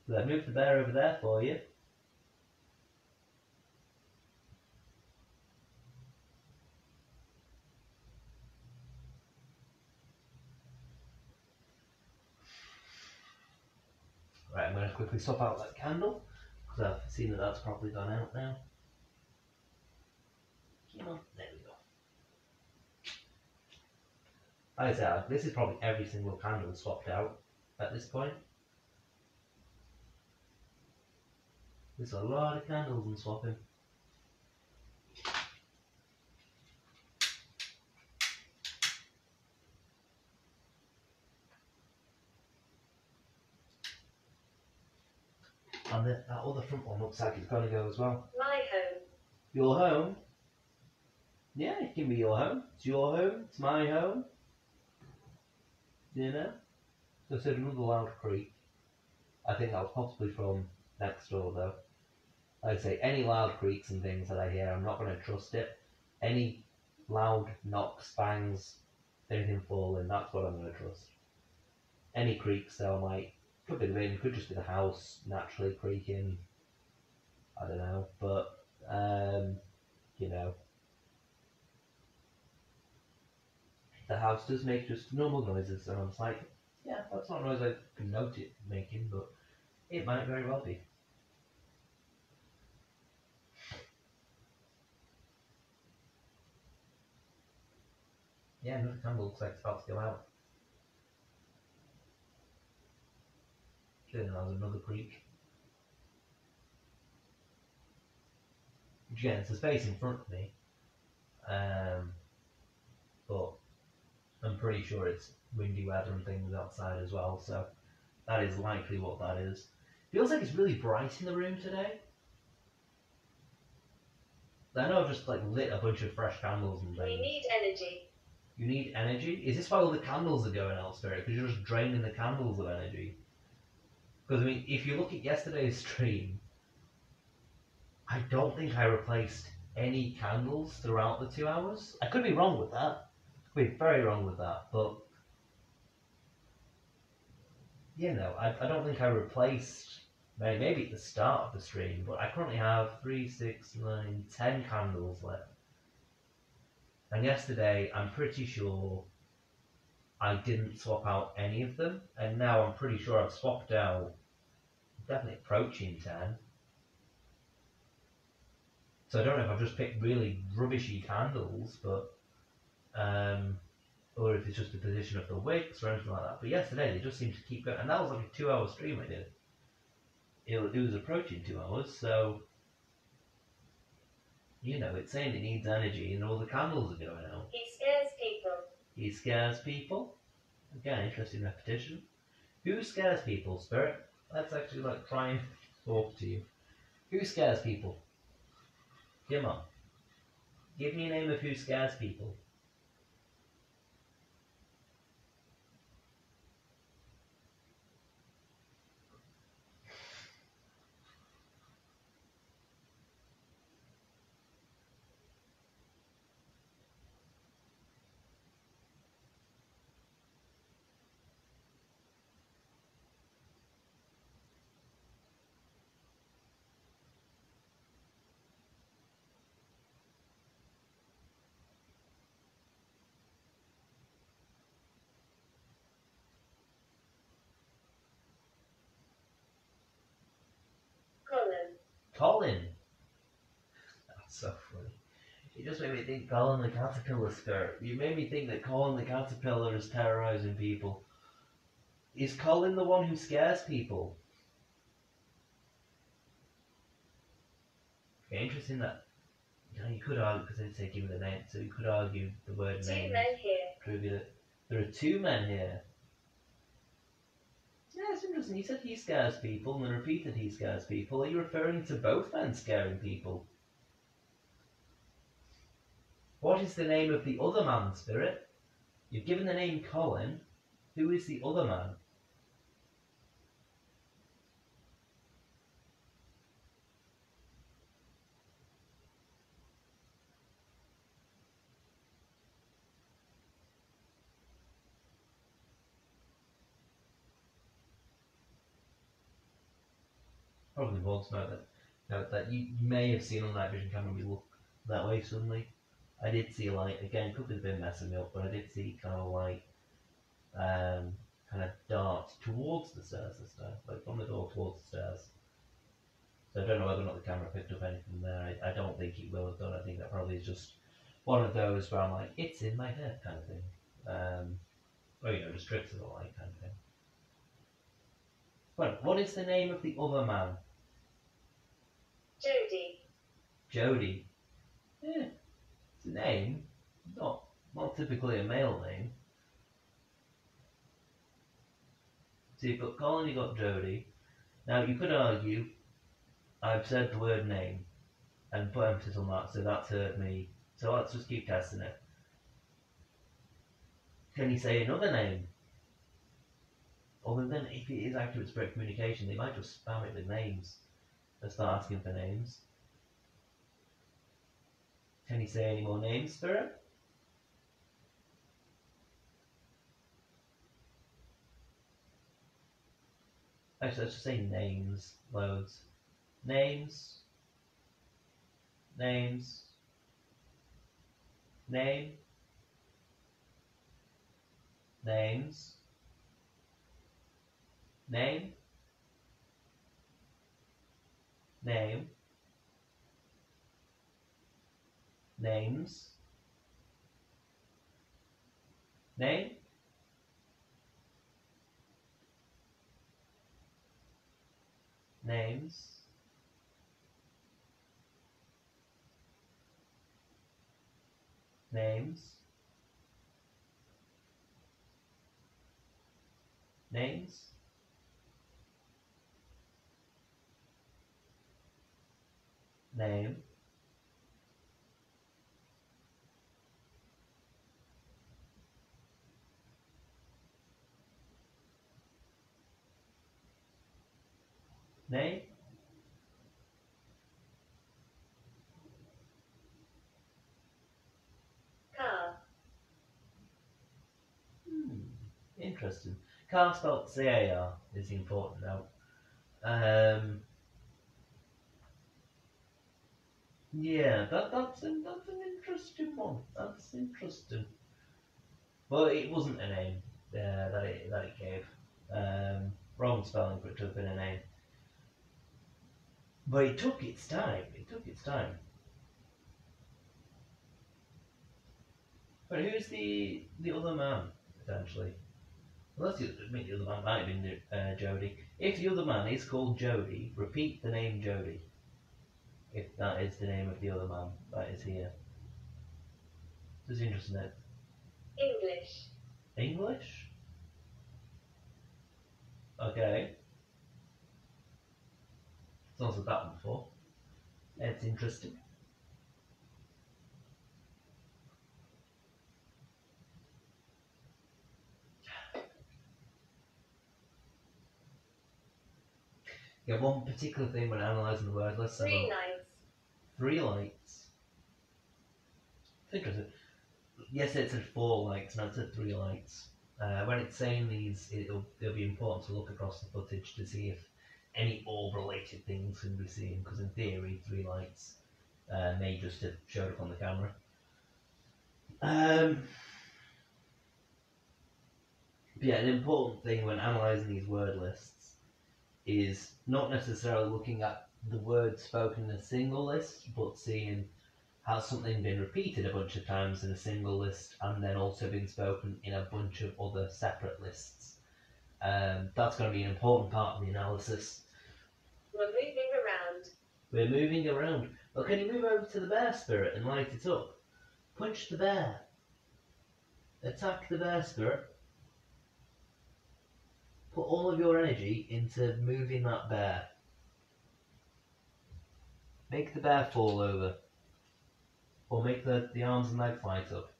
[SPEAKER 3] So I've moved the bear over there for you. I'm going to quickly swap out that candle because I've seen that that's probably gone out now. Come on, there we go. Like I said, this is probably every single candle swapped out at this point. There's a lot of candles in swapping. And that other front one looks like it's going to go as well.
[SPEAKER 2] My home.
[SPEAKER 3] Your home? Yeah, it can be your home. It's your home. It's my home. You know? So I said another loud creak. I think that was possibly from next door though. Like I say, any loud creaks and things that I hear, I'm not going to trust it. Any loud knocks, bangs, anything falling, that's what I'm going to trust. Any creaks though, could be the wind, could just be the house naturally creaking. I don't know, but you know, the house does make just normal noises, and I'm just like, yeah, that's not a noise I can note it making, but it might very well be. Yeah, another candle looks like it's about to go out. Then there's another creak. Which again, it's a space in front of me. But I'm pretty sure it's windy weather and things outside as well, so that is likely what that is. Feels like it's really bright in the room today. I know I've just lit a bunch of fresh candles and
[SPEAKER 2] We
[SPEAKER 3] things.
[SPEAKER 2] need energy.
[SPEAKER 3] You need energy? Is this why all the candles are going out, Spirit? Because you're just draining the candles of energy? Because, I mean, if you look at yesterday's stream, I don't think I replaced any candles throughout the 2 hours. I could be wrong with that. Could be very wrong with that, but... You know, I don't think I replaced... Maybe at the start of the stream, but I currently have 3, 6, 9, 10 candles left. And yesterday, I'm pretty sure I didn't swap out any of them, and now I'm pretty sure I've swapped out definitely approaching 10. So I don't know if I've just picked really rubbishy candles, but or if it's just the position of the wicks or anything like that. But yesterday they just seemed to keep going, and that was like a 2-hour stream I did. It was approaching 2 hours, so you know, it's saying it needs energy, and all the candles are going out.
[SPEAKER 2] He scares people.
[SPEAKER 3] He scares people. Again, interesting repetition. Who scares people, Spirit? Let's actually try and talk to you. Who scares people? Come on. Give me a name of who scares people.
[SPEAKER 2] Colin.
[SPEAKER 3] Colin. That's so funny. You just made me think Colin the Caterpillar Spirit. You made me think that Colin the Caterpillar is terrorizing people. Is Colin the one who scares people? Okay, interesting that. You know, you could argue, because I did say give me the name, so you could argue the word
[SPEAKER 2] 2
[SPEAKER 3] name.
[SPEAKER 2] men here.
[SPEAKER 3] Prove that there are 2 men here. Yeah, it's interesting. You said he scares people, and then repeated he scares people. Are you referring to both men scaring people? What is the name of the other man, Spirit? You've given the name Colin. Who is the other man? Probably won't note that you may have seen on night vision camera me look that way suddenly. I did see again, could have been messing me up, but I did see kind of kind of dart towards the stairs this time, like from the door towards the stairs. So I don't know whether or not the camera picked up anything there. I don't think it will have done. I think that probably is just one of those where I'm like, it's in my head kind of thing. Or, you know, just tricks of the light kind of thing. But what is the name of the other man?
[SPEAKER 2] Jody.
[SPEAKER 3] Jody. Yeah, it's a name. Not typically a male name. So you've got Colin, you've got Jody. Now you could argue, I've said the word name and put emphasis on that, so that's hurt me. So let's just keep testing it. Can you say another name? Other than if it is accurate spirit communication, they might just spam it with names and start asking for names. Can you say any more names, Spirit? Actually, let's just say names, loads. Names. Names. Name. Names. Name. Name. Names. Name. Names. Names. Names. Name. Name.
[SPEAKER 2] Car.
[SPEAKER 3] Interesting. Car spelled C-A-R is the important note. Yeah, that's an interesting one. That's interesting. Well, it wasn't a name that it gave. Wrong spelling, but it could have been a name. But it took its time. It took its time. But who's the other man, potentially? Unless the other man might have been Jody. If the other man is called Jody, repeat the name Jody. If that is the name of the other man that is here. Just interesting, isn't it?
[SPEAKER 2] English.
[SPEAKER 3] English? Okay. Sounds like that one before. It's interesting. Yeah, one particular thing when analysing the word list.
[SPEAKER 2] 3 nights.
[SPEAKER 3] 3 lights. It's interesting. Yes, it said 4 lights, now it said 3 lights. When it's saying these, it'll be important to look across the footage to see if any orb-related things can be seen, because in theory, 3 lights may just have showed up on the camera. But yeah, an important thing when analysing these word lists is not necessarily looking at the words spoken in a single list, but seeing has something been repeated a bunch of times in a single list and then also been spoken in a bunch of other separate lists. That's going to be an important part of the analysis.
[SPEAKER 2] We're moving around.
[SPEAKER 3] We're moving around. Well, can you move over to the bear spirit and light it up? Punch the bear. Attack the bear spirit. Put all of your energy into moving that bear. Make the bear fall over. Or make the arms and legs light up.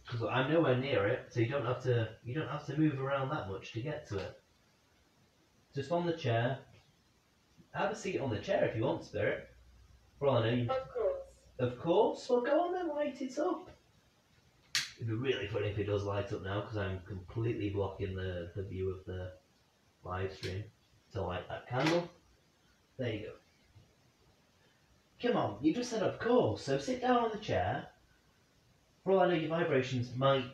[SPEAKER 3] Because I'm nowhere near it, so you don't have to move around that much to get to it. Just on the chair. Have a seat on the chair if you want, Spirit. For all I know,
[SPEAKER 2] Of course.
[SPEAKER 3] of course. Well, go on then, light it up. It'd be really funny if it does light up now, because I'm completely blocking the view of the live stream. So light that candle. There you go. Come on, you just said of course, so sit down on the chair. For all I know, your vibrations might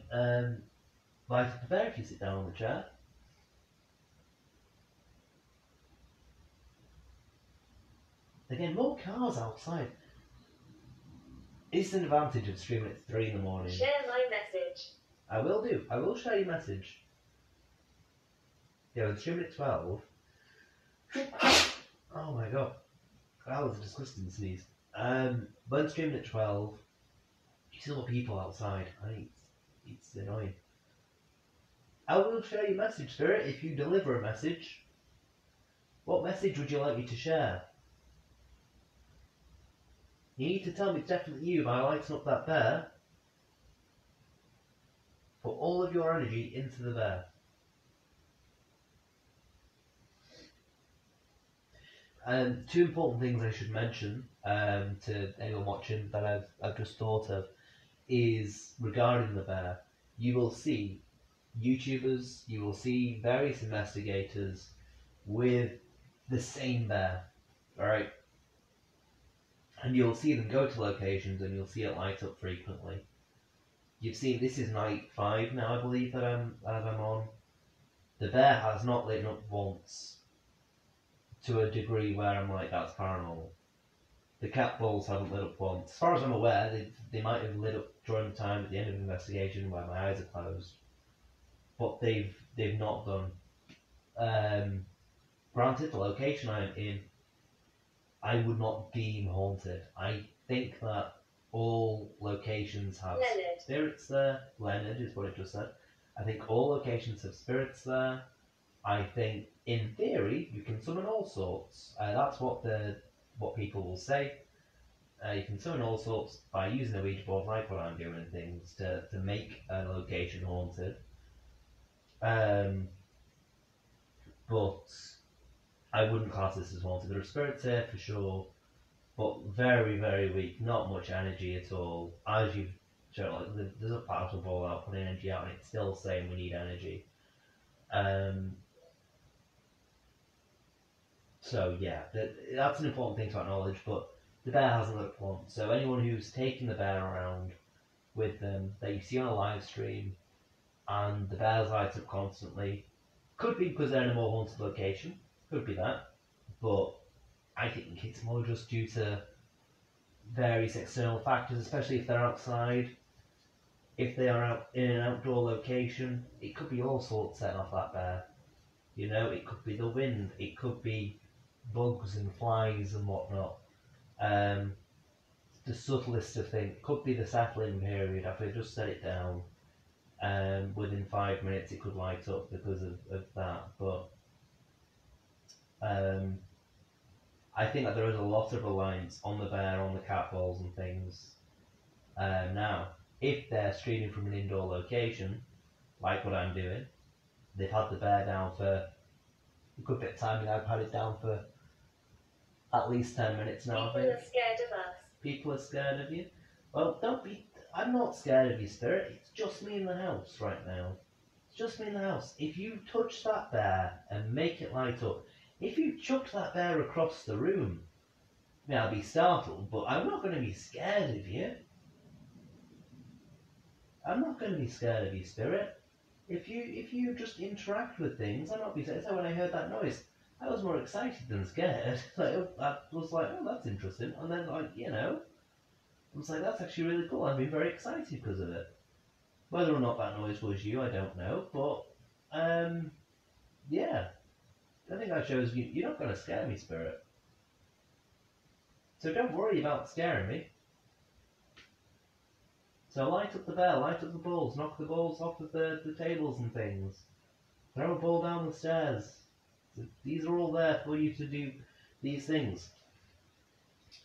[SPEAKER 3] light up the bear if you sit down on the chair. Again, more cars outside. It's an advantage of streaming at 3 in the morning.
[SPEAKER 2] Share my message.
[SPEAKER 3] I will do. I will share your message. Yeah, we're streaming at 12. Oh my god. That was a disgusting sneeze. When streaming at 12, you see more people outside. I think it's annoying. I will share your message, Spirit, if you deliver a message. What message would you like me to share? You need to tell me it's definitely you by lighting up that bear. Put all of your energy into the bear. Two important things I should mention to anyone watching that I've just thought of is regarding the bear. You will see YouTubers, you will see various investigators with the same bear, alright? And you'll see them go to locations and you'll see it light up frequently. You've seen, this is night 5 now, I believe, that I'm on. The bear has not lit up once to a degree where I'm like, that's paranormal. The cat balls haven't lit up once. As far as I'm aware, they might have lit up during the time at the end of the investigation where my eyes are closed. But they've not done. Granted, the location I'm in, I would not deem haunted. I think that all locations have
[SPEAKER 2] Leonard.
[SPEAKER 3] spirits there. Leonard is what it just said. I think all locations have spirits there. I think, in theory, you can summon all sorts. That's what people will say. You can summon all sorts by using a Ouija board, like what I'm doing, and things to make a location haunted. But I wouldn't class this as haunted. There are spirits here for sure, but very, very weak. Not much energy at all. As you've shown, like, there's a powerful ball out, putting energy out, and it's still saying we need energy. So yeah, that's an important thing to acknowledge. But the bear hasn't lit up once. So anyone who's taking the bear around with them that you see on a live stream, and the bears light up constantly, could be because they're in a more haunted location. Could be that, but I think it's more just due to various external factors, especially if they're outside. If they are out in an outdoor location, it could be all sorts setting off that bear. You know, it could be the wind, it could be bugs and flies and whatnot. The subtlest of things could be the settling period. After I just set it down, within 5 minutes it could light up because of that. But I think that there is a lot of reliance on the bear, on the cat balls and things. Now, if they're streaming from an indoor location, like what I'm doing, they've had the bear down for a good bit of time, and I've had it down for at least 10 minutes now.
[SPEAKER 2] People are scared of us.
[SPEAKER 3] People are scared of you? Well, don't be. I'm not scared of you, Spirit. It's just me in the house right now. It's just me in the house. If you touch that bear and make it light up, if you chucked that bear across the room, I mean, I'll be startled, but I'm not going to be scared of you. I'm not going to be scared of you, Spirit. If you just interact with things, I'm not be scared. So when I heard that noise, I was more excited than scared. I was like, oh, that's interesting. And then, like, you know, I was like, that's actually really cool. I've been very excited because of it. Whether or not that noise was you, I don't know. But, yeah. I think that shows you're not going to scare me, Spirit. So don't worry about scaring me. So light up the bell, light up the balls, knock the balls off of the tables and things. Throw a ball down the stairs. These are all there for you to do these things.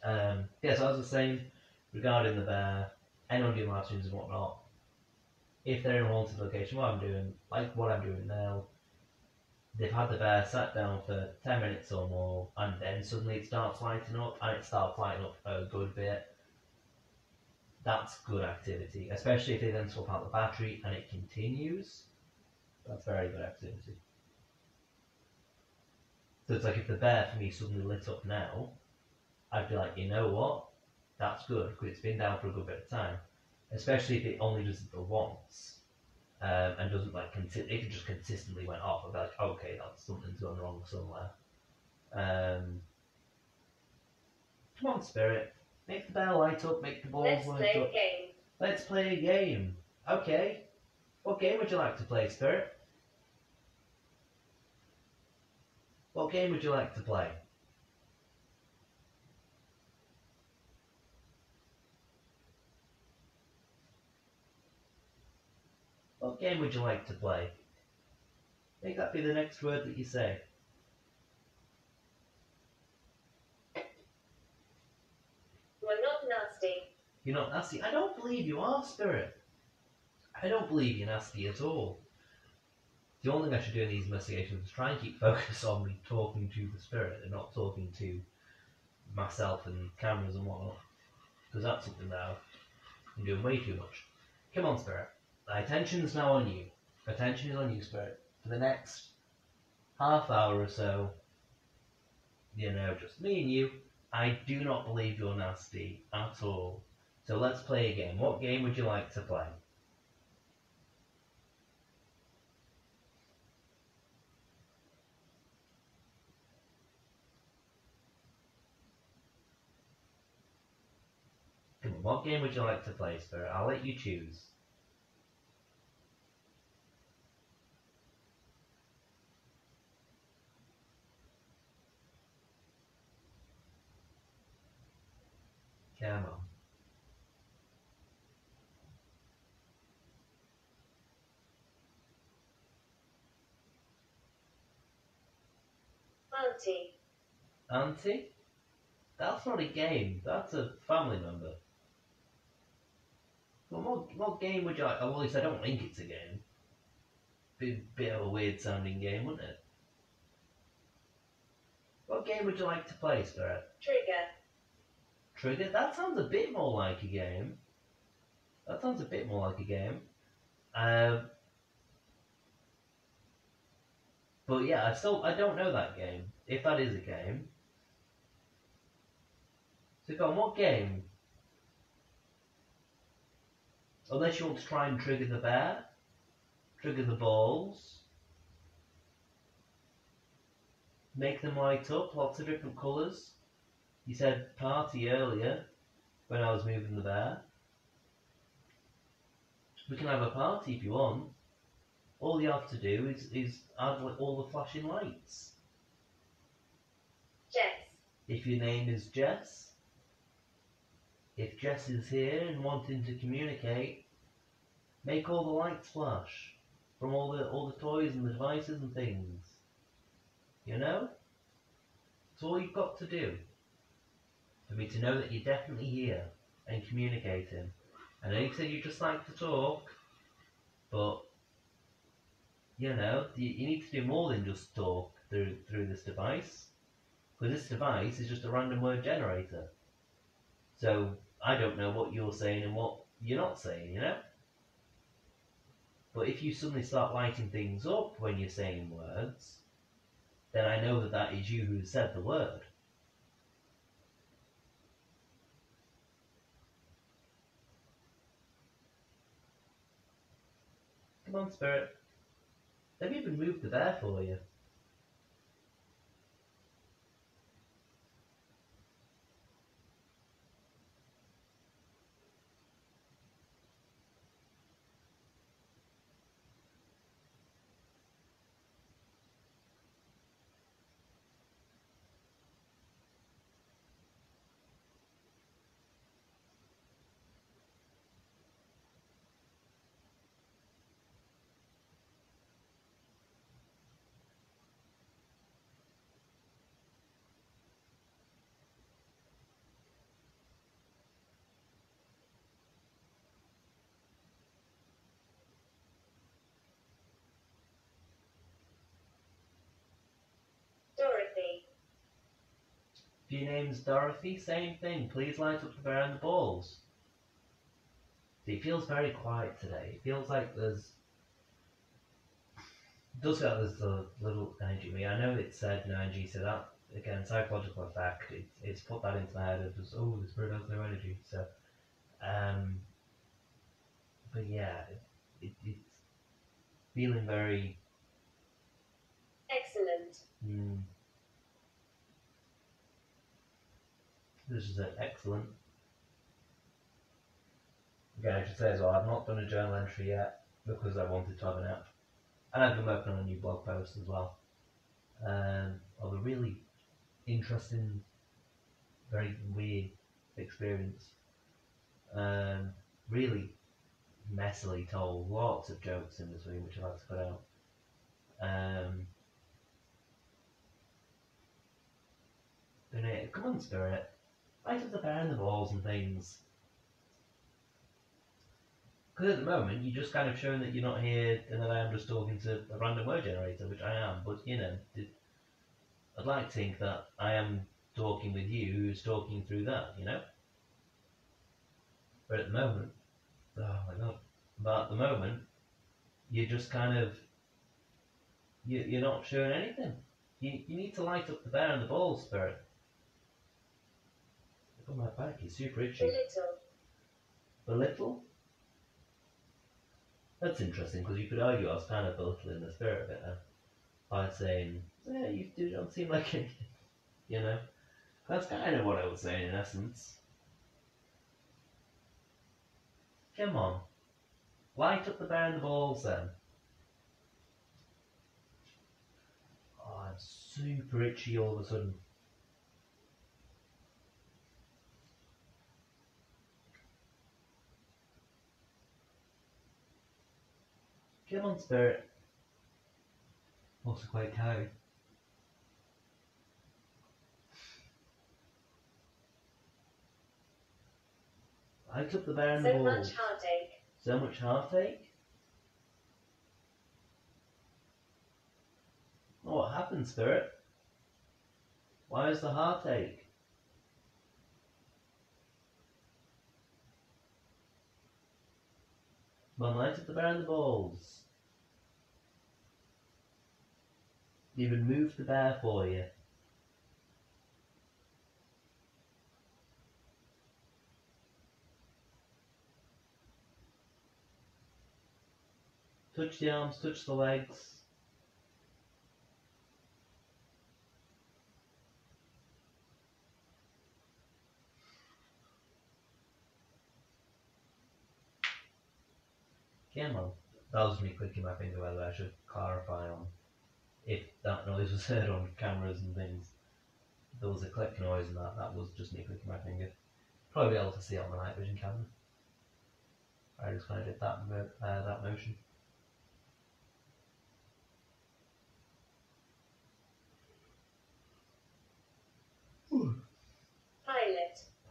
[SPEAKER 3] Yeah, so as I was saying, regarding the bear, anyone doing live streams and whatnot, if they're in a haunted location, what I'm doing, like what I'm doing now, they've had the bear sat down for 10 minutes or more, and then suddenly it starts lighting up, and it starts lighting up a good bit. That's good activity, especially if they then swap out the battery and it continues. That's very good activity. So it's like if the bear for me suddenly lit up now, I'd be like, you know what? That's good, because it's been down for a good bit of time. Especially if it only does it for once. and doesn't like it just consistently went off. I'd be like, okay, that's something's gone wrong somewhere. Come on, Spirit, make the bell light up, make the balls
[SPEAKER 2] Let's
[SPEAKER 3] light
[SPEAKER 2] play
[SPEAKER 3] up.
[SPEAKER 2] a game.
[SPEAKER 3] Let's play a game. Okay, what game would you like to play, Spirit? What game would you like to play? What game would you like to play? Make that be the next word that you say.
[SPEAKER 2] We're not nasty.
[SPEAKER 3] You're not nasty. I don't believe you are, Spirit. I don't believe you're nasty at all. The only thing I should do in these investigations is try and keep focus on me talking to the Spirit and not talking to myself and cameras and whatnot. Because that's something that I'm doing way too much. Come on, Spirit. My attention's now on you. Attention is on you, Spirit. For the next half hour or so, just me and you, I do not believe you're nasty at all. So let's play a game. What game would you like to play? Come on, what game would you like to play, Spirit? I'll let you choose. Come on.
[SPEAKER 2] Auntie.
[SPEAKER 3] Auntie? That's not a game. That's a family member. Well, what game would you like? Well, at least I don't think it's a game. Bit of a weird sounding game, wouldn't it? What game would you like to play, Spirit?
[SPEAKER 2] Trigger.
[SPEAKER 3] Trigger? That sounds a bit more like a game. That sounds a bit more like a game. But yeah, I don't know that game. If that is a game. So go on, what game? Unless you want to try and trigger the bear, trigger the balls, make them light up, lots of different colours. You said party earlier when I was moving the bear. We can have a party if you want. All you have to do is add all the flashing lights.
[SPEAKER 2] Jess.
[SPEAKER 3] If your name is Jess, if Jess is here and wanting to communicate, make all the lights flash from all the toys and the devices and things. You know? It's all you've got to do for me to know that you're definitely here and communicating. I know you said you just like to talk, but you need to do more than just talk through this device. Because this device is just a random word generator. So I don't know what you're saying and what you're not saying, But if you suddenly start lighting things up when you're saying words, then I know that is you who said the word. Come on, Spirit. They've even moved the bear for you.
[SPEAKER 2] Dorothy.
[SPEAKER 3] If your name's Dorothy, same thing. Please light up the bear and the balls. It feels very quiet today. It feels like it does feel like there's a little energy in me. I know it said no energy, so that, again, psychological effect, it's put that into my head of just, the spirit has no energy. So, but yeah, Feeling very.
[SPEAKER 2] Excellent.
[SPEAKER 3] This is excellent. Again, I should say as well, I've not done a journal entry yet because I wanted to have an app. And I've been working on a new blog post as well. Of a really interesting, very weird experience. Really messily told. Lots of jokes in between, which I've had to put out. Come on, Spirit. Light up the bear and the balls and things. Because at the moment, you're just kind of showing that you're not here and that I am just talking to a random word generator, which I am. But, you know, I'd like to think that I am talking with you who's talking through that, you know? But at the moment, oh my god. But at the moment, you're just kind of, you're not showing anything. You need to light up the bear and the balls, Spirit. Look at my back, it's super itchy. Belittle? That's interesting, because you could argue I was kind of belittling the Spirit a bit there. By saying, yeah, you don't seem like it. You know? That's kind of what I was saying in essence. Come on. Light up the bear and the balls then. Oh, I'm super itchy all of a sudden. Come on, Spirit. Also quite tired. Light up the bear and the
[SPEAKER 2] So
[SPEAKER 3] balls.
[SPEAKER 2] much heartache.
[SPEAKER 3] So much heartache? Oh, what happened, Spirit? Why is the heartache? Come on, light up the bear and the balls. Even move the bear for you. Touch the arms, touch the legs. Come on. That was me clicking my finger, by the way. I should clarify on if that noise was heard on cameras and things. There was a click noise and that was just me clicking my finger. Probably be able to see it on the night vision camera. I just kind of did that motion.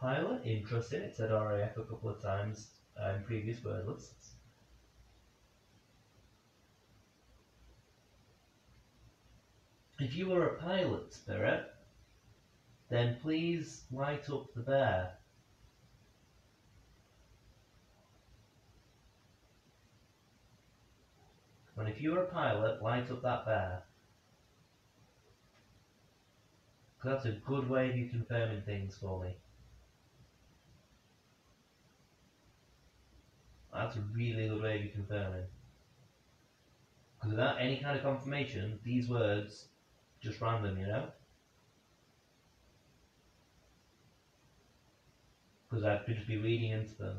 [SPEAKER 3] Pilot, interesting. It said RAF a couple of times in previous word lists. If you were a pilot, Spirit, then please light up the bear. And if you were a pilot, light up that bear. Because that's a good way of you confirming things for me. That's a really good way of you confirming. Because without any kind of confirmation, these words just random, you know? Because I could just be reading into them.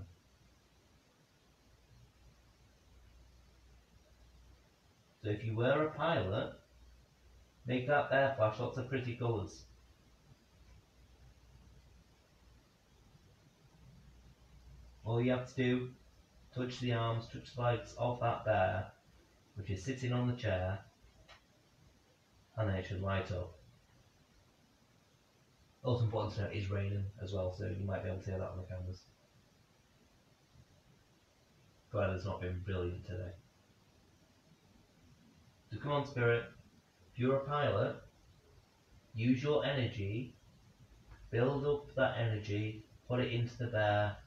[SPEAKER 3] So if you were a pilot, make that bear flash lots of pretty colours. All you have to do, touch the arms, touch the legs of that bear, which is sitting on the chair, and then it should light up. Also important to note, it is raining as well, so you might be able to hear that on the cameras. The weather's not been brilliant today. So come on, Spirit, if you're a pilot, use your energy, build up that energy, put it into the bear,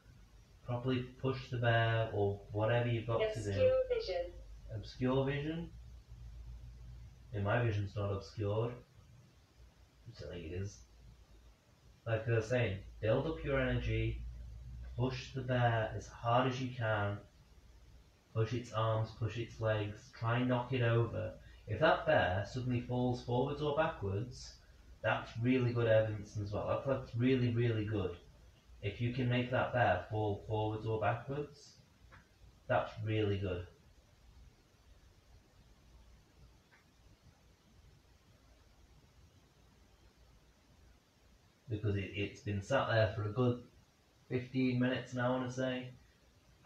[SPEAKER 3] properly push the bear, or whatever you've got to do.
[SPEAKER 2] Obscure vision.
[SPEAKER 3] Obscure vision? In my vision's not obscured. I think it is. Like I was saying, build up your energy, push the bear as hard as you can, push its arms, push its legs, try and knock it over. If that bear suddenly falls forwards or backwards, that's really good evidence as well. That's really, really good. If you can make that bear fall forwards or backwards, that's really good. Because it's been sat there for a good 15 minutes now, I want to say,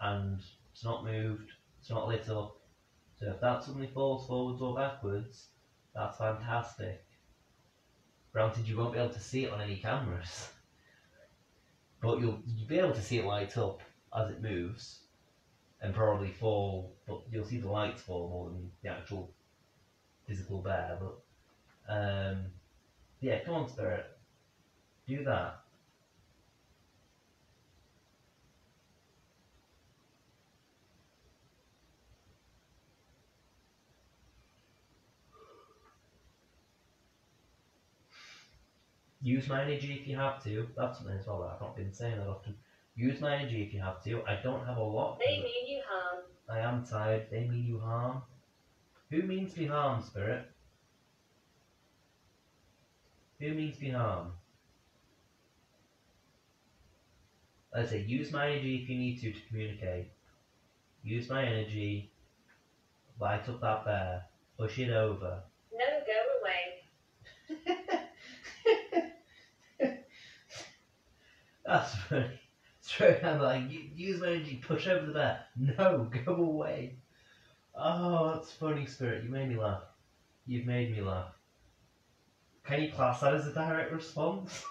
[SPEAKER 3] and it's not moved, it's not lit up. So if that suddenly falls forwards or backwards, that's fantastic. Granted, you won't be able to see it on any cameras, but you'll be able to see it light up as it moves, and probably fall, but you'll see the lights fall more than the actual physical bear. But yeah, come on, Spirit, do that. Use my energy if you have to. That's something as well that I've not been saying that often. Use my energy if you have to. I don't have a lot.
[SPEAKER 2] They mean you harm.
[SPEAKER 3] I am tired. They mean you harm. Who means me harm, Spirit? Who means me harm? Like I say, use my energy if you need to communicate. Use my energy. Light up that bear. Push it over.
[SPEAKER 2] No, go away.
[SPEAKER 3] That's funny. Straight down like, use my energy, push over the bear. No, go away. Oh, that's funny, Spirit. You made me laugh. You've made me laugh. Can you class that as a direct response?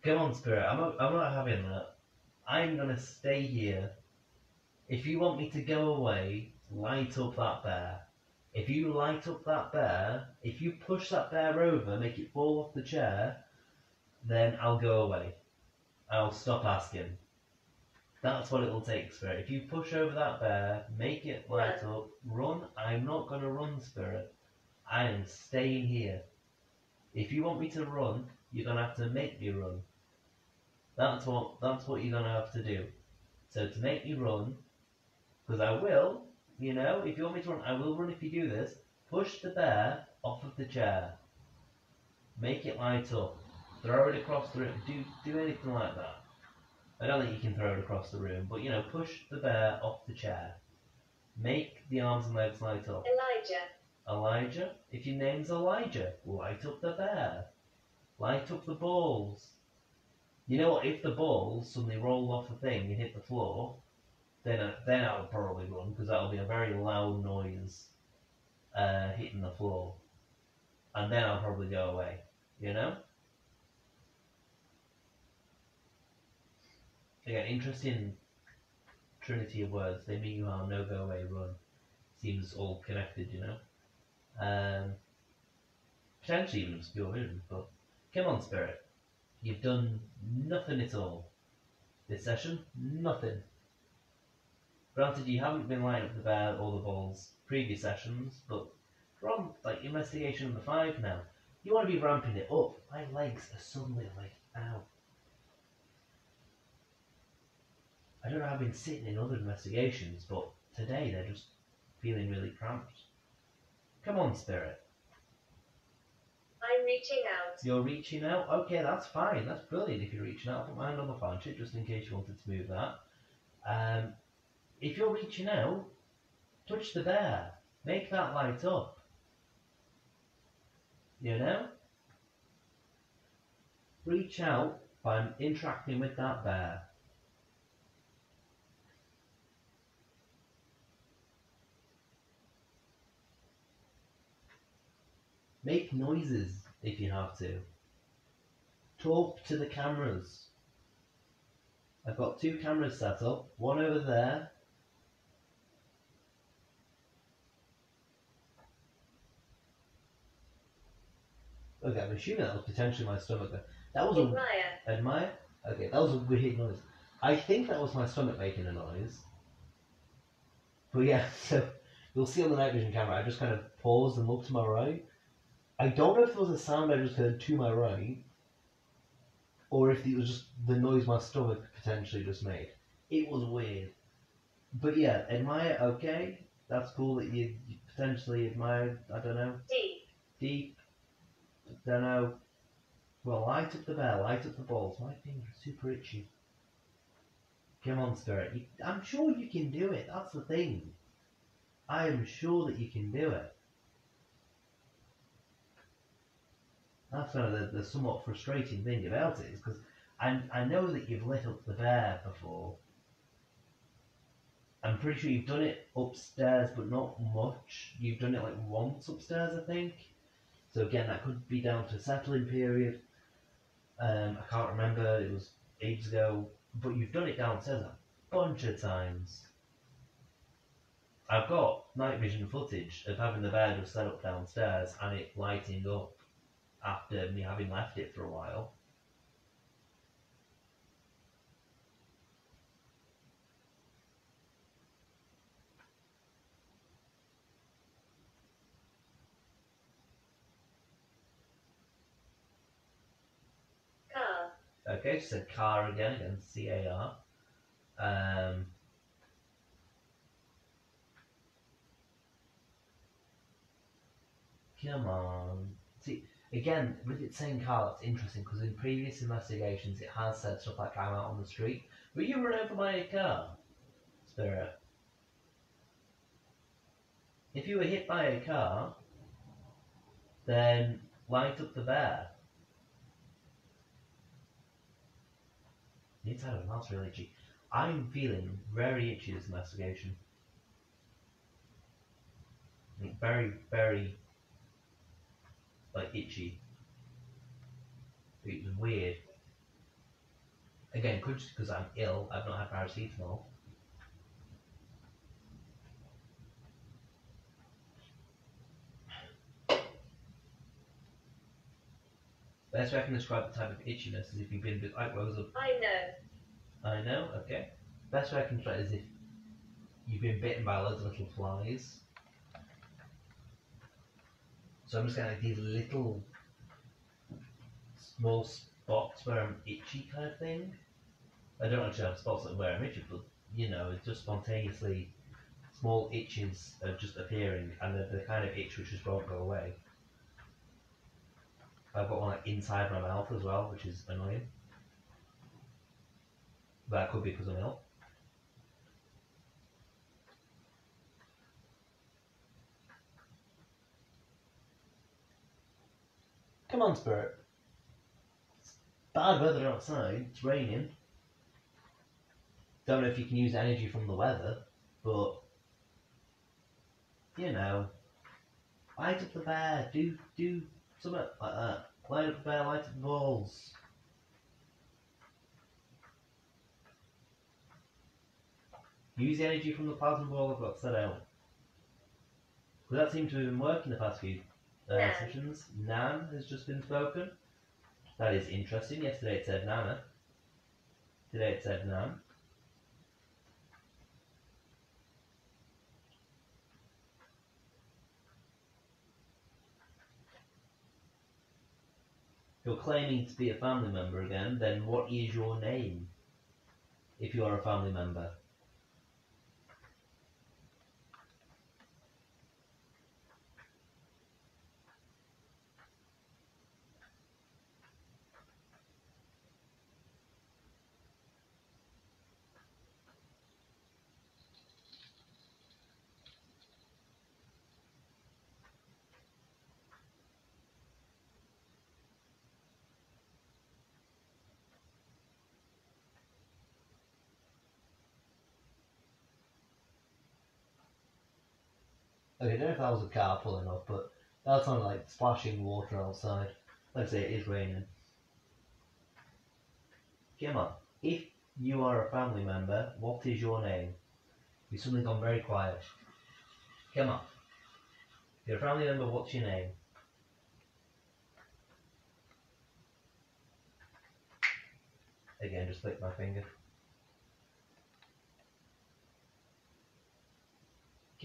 [SPEAKER 3] Come on, Spirit. I'm not having that. I'm gonna stay here. If you want me to go away, light up that bear. If you light up that bear, if you push that bear over, make it fall off the chair, then I'll go away. I'll stop asking. That's what it'll take, Spirit. If you push over that bear, make it light up, run. I'm not going to run, Spirit. I am staying here. If you want me to run, you're going to have to make me run. That's what you're going to have to do. So to make me run, because I will, if you want me to run, I will run if you do this. Push the bear off of the chair. Make it light up. Throw it across the room. Do anything like that. I don't think you can throw it across the room, but push the bear off the chair. Make the arms and legs light up. Elijah? If your name's Elijah, light up the bear. Light up the balls. You know what? If the balls suddenly roll off the thing and hit the floor, then I'll probably run, because that'll be a very loud noise hitting the floor. And then I'll probably go away. Again, interesting trinity of words. They mean you harm, no, go away, run. Seems all connected, Potentially even just pure vision, but come on, Spirit. You've done nothing at all. This session, nothing. Granted, you haven't been lighting up the bear or the balls previous sessions, but we're on investigation number 5 now. You want to be ramping it up. My legs are suddenly ow. I don't know how I've been sitting in other investigations, but today they're just feeling really cramped. Come on, Spirit.
[SPEAKER 2] I'm reaching out.
[SPEAKER 3] You're reaching out? Okay, that's fine. That's brilliant if you're reaching out. I'll put mine on the planchette just in case you wanted to move that. If you're reaching out, touch the bear. Make that light up. Reach out by interacting with that bear. Make noises if you have to. Talk to the cameras. I've got 2 cameras set up, one over there. Okay, I'm assuming that was potentially my stomach there. That was Admire? Okay, that was a weird noise. I think that was my stomach making a noise. But yeah, so you'll see on the night vision camera, I just kind of paused and looked to my right. I don't know if there was a sound I just heard to my right, or if it was just the noise my stomach potentially just made. It was weird. But yeah, admire, okay. That's cool that you potentially admire, I don't know,
[SPEAKER 2] Deep.
[SPEAKER 3] deep, don't know. Well, light up the bear, light up the balls. My fingers are super itchy. Come on, Spirit. I'm sure you can do it. That's the thing. I am sure that you can do it. That's kind of the somewhat frustrating thing about it, is because I know that you've lit up the bear before. I'm pretty sure you've done it upstairs, but not much. You've done it like once upstairs, I think. So again, that could be down to a settling period. I can't remember. It was ages ago. But you've done it downstairs a bunch of times. I've got night vision footage of having the bear just set up downstairs and it lighting up after me having left it for a while.
[SPEAKER 2] Car.
[SPEAKER 3] Okay, she said car again, C-A-R. Come on. See, again, with it saying car, that's interesting because in previous investigations it has said stuff like I'm out on the street. Were you run over by a car, Spirit? If you were hit by a car, then light up the bear. The inside of my mouth's really itchy. I'm feeling very itchy this investigation. Like very, very, like itchy. It was weird. Again, could just because I'm ill. I've not had paracetamol. Best way I can describe the type of itchiness is if you've been bit like rose up.
[SPEAKER 2] I know.
[SPEAKER 3] I know, okay. Best way I can describe it is if you've been bitten by loads of little flies. So I'm just getting like these little small spots where I'm itchy kind of thing. I don't actually have spots where I'm itchy, but you know, it's just spontaneously small itches are just appearing and they're the kind of itch which just won't go away. I've got one like inside my mouth as well, which is annoying. That could be because I'm ill. Come on, Spirit. It's bad weather outside. It's raining. Don't know if you can use energy from the weather, but you know, light up the bear. Do something like that. Light up the bear. Light up the balls. Use the energy from the plasma ball I've got set out. Because that seemed to have been working the past few sessions. Nan has just been spoken. That is interesting. Yesterday it said Nana. Today it said Nan. If you're claiming to be a family member again, then what is your name? If you are a family member. Okay, I don't know if that was a car pulling up, but that sounded like splashing water outside. Like I say, it is raining. Come on. If you are a family member, what is your name? You've suddenly gone very quiet. Come on. If you're a family member, what's your name? Again, just click my finger.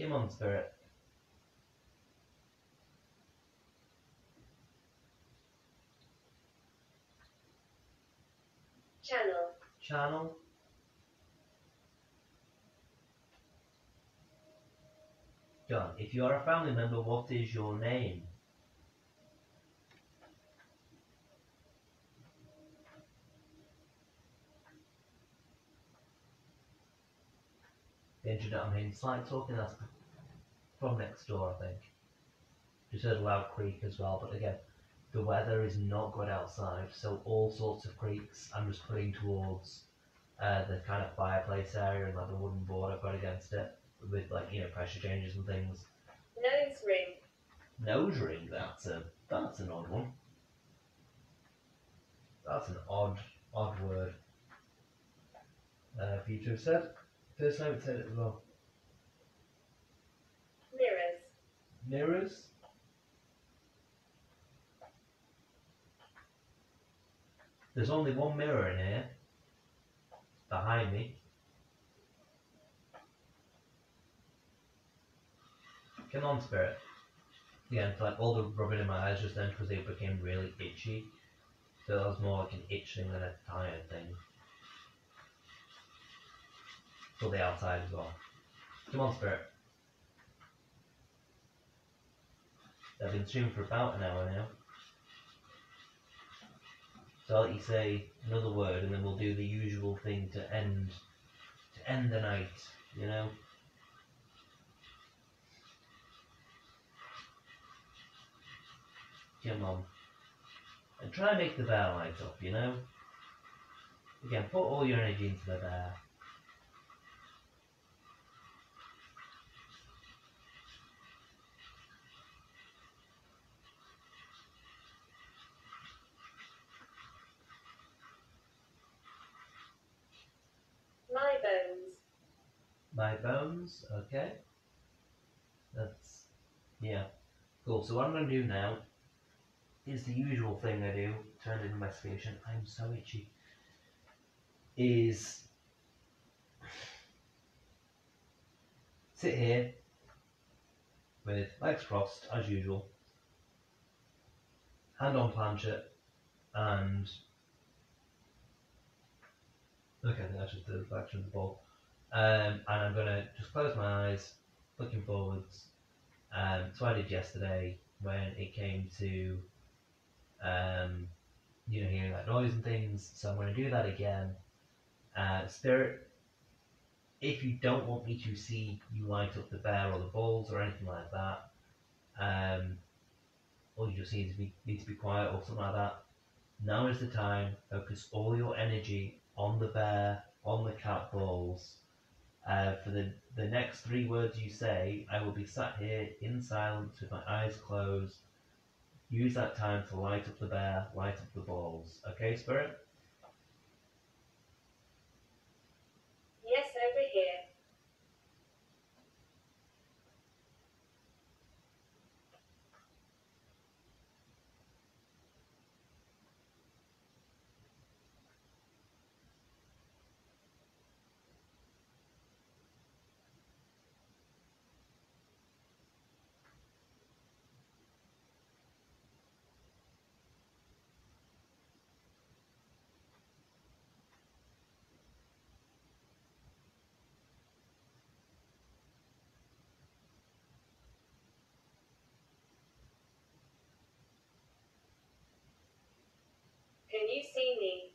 [SPEAKER 3] Come on, Spirit.
[SPEAKER 2] Channel.
[SPEAKER 3] Channel. Done. If you are a family member, what is your name? The internet, I'm hearing slight talking, that's from next door, I think. Just heard a loud creak as well, but again, the weather is not good outside, so all sorts of creaks I'm just putting towards the kind of fireplace area and like the wooden board I've got against it with like, you know, pressure changes and things.
[SPEAKER 2] Nose ring.
[SPEAKER 3] Nose ring, that's an odd one. That's an odd word for you to have said. First time it said it as well.
[SPEAKER 2] Mirrors.
[SPEAKER 3] Mirrors. There's only one mirror in here. Behind me. Come on, Spirit. Again, like all the rubbing in my eyes just then because they became really itchy. So that was more like an itch thing than a tired thing. For the outside as well. Come on, Spirit. I've been streaming for about an hour now. So I'll let you say another word and then we'll do the usual thing to end the night, you know? Come on. And try and make the bear light up, you know? Again, put all your energy into the bear.
[SPEAKER 2] My bones.
[SPEAKER 3] My bones, okay. That's, yeah. Cool, so what I'm going to do now is the usual thing I do, turn into investigation. I'm so itchy. Is sit here with legs crossed as usual, hand on planchet, and okay, I think that's just the reflection of the ball. And I'm gonna just close my eyes, looking forwards. So I did yesterday when it came to you know, hearing that noise and things. So I'm gonna do that again. Spirit, if you don't want me to see you light up the bear or the balls or anything like that, or you just need to be quiet or something like that, now is the time. Focus all your energy on the bear, on the cat balls. For the next 3 words you say, I will be sat here in silence with my eyes closed. Use that time to light up the bear, light up the balls. Okay, Spirit?
[SPEAKER 2] Yes, over here. Can you see me?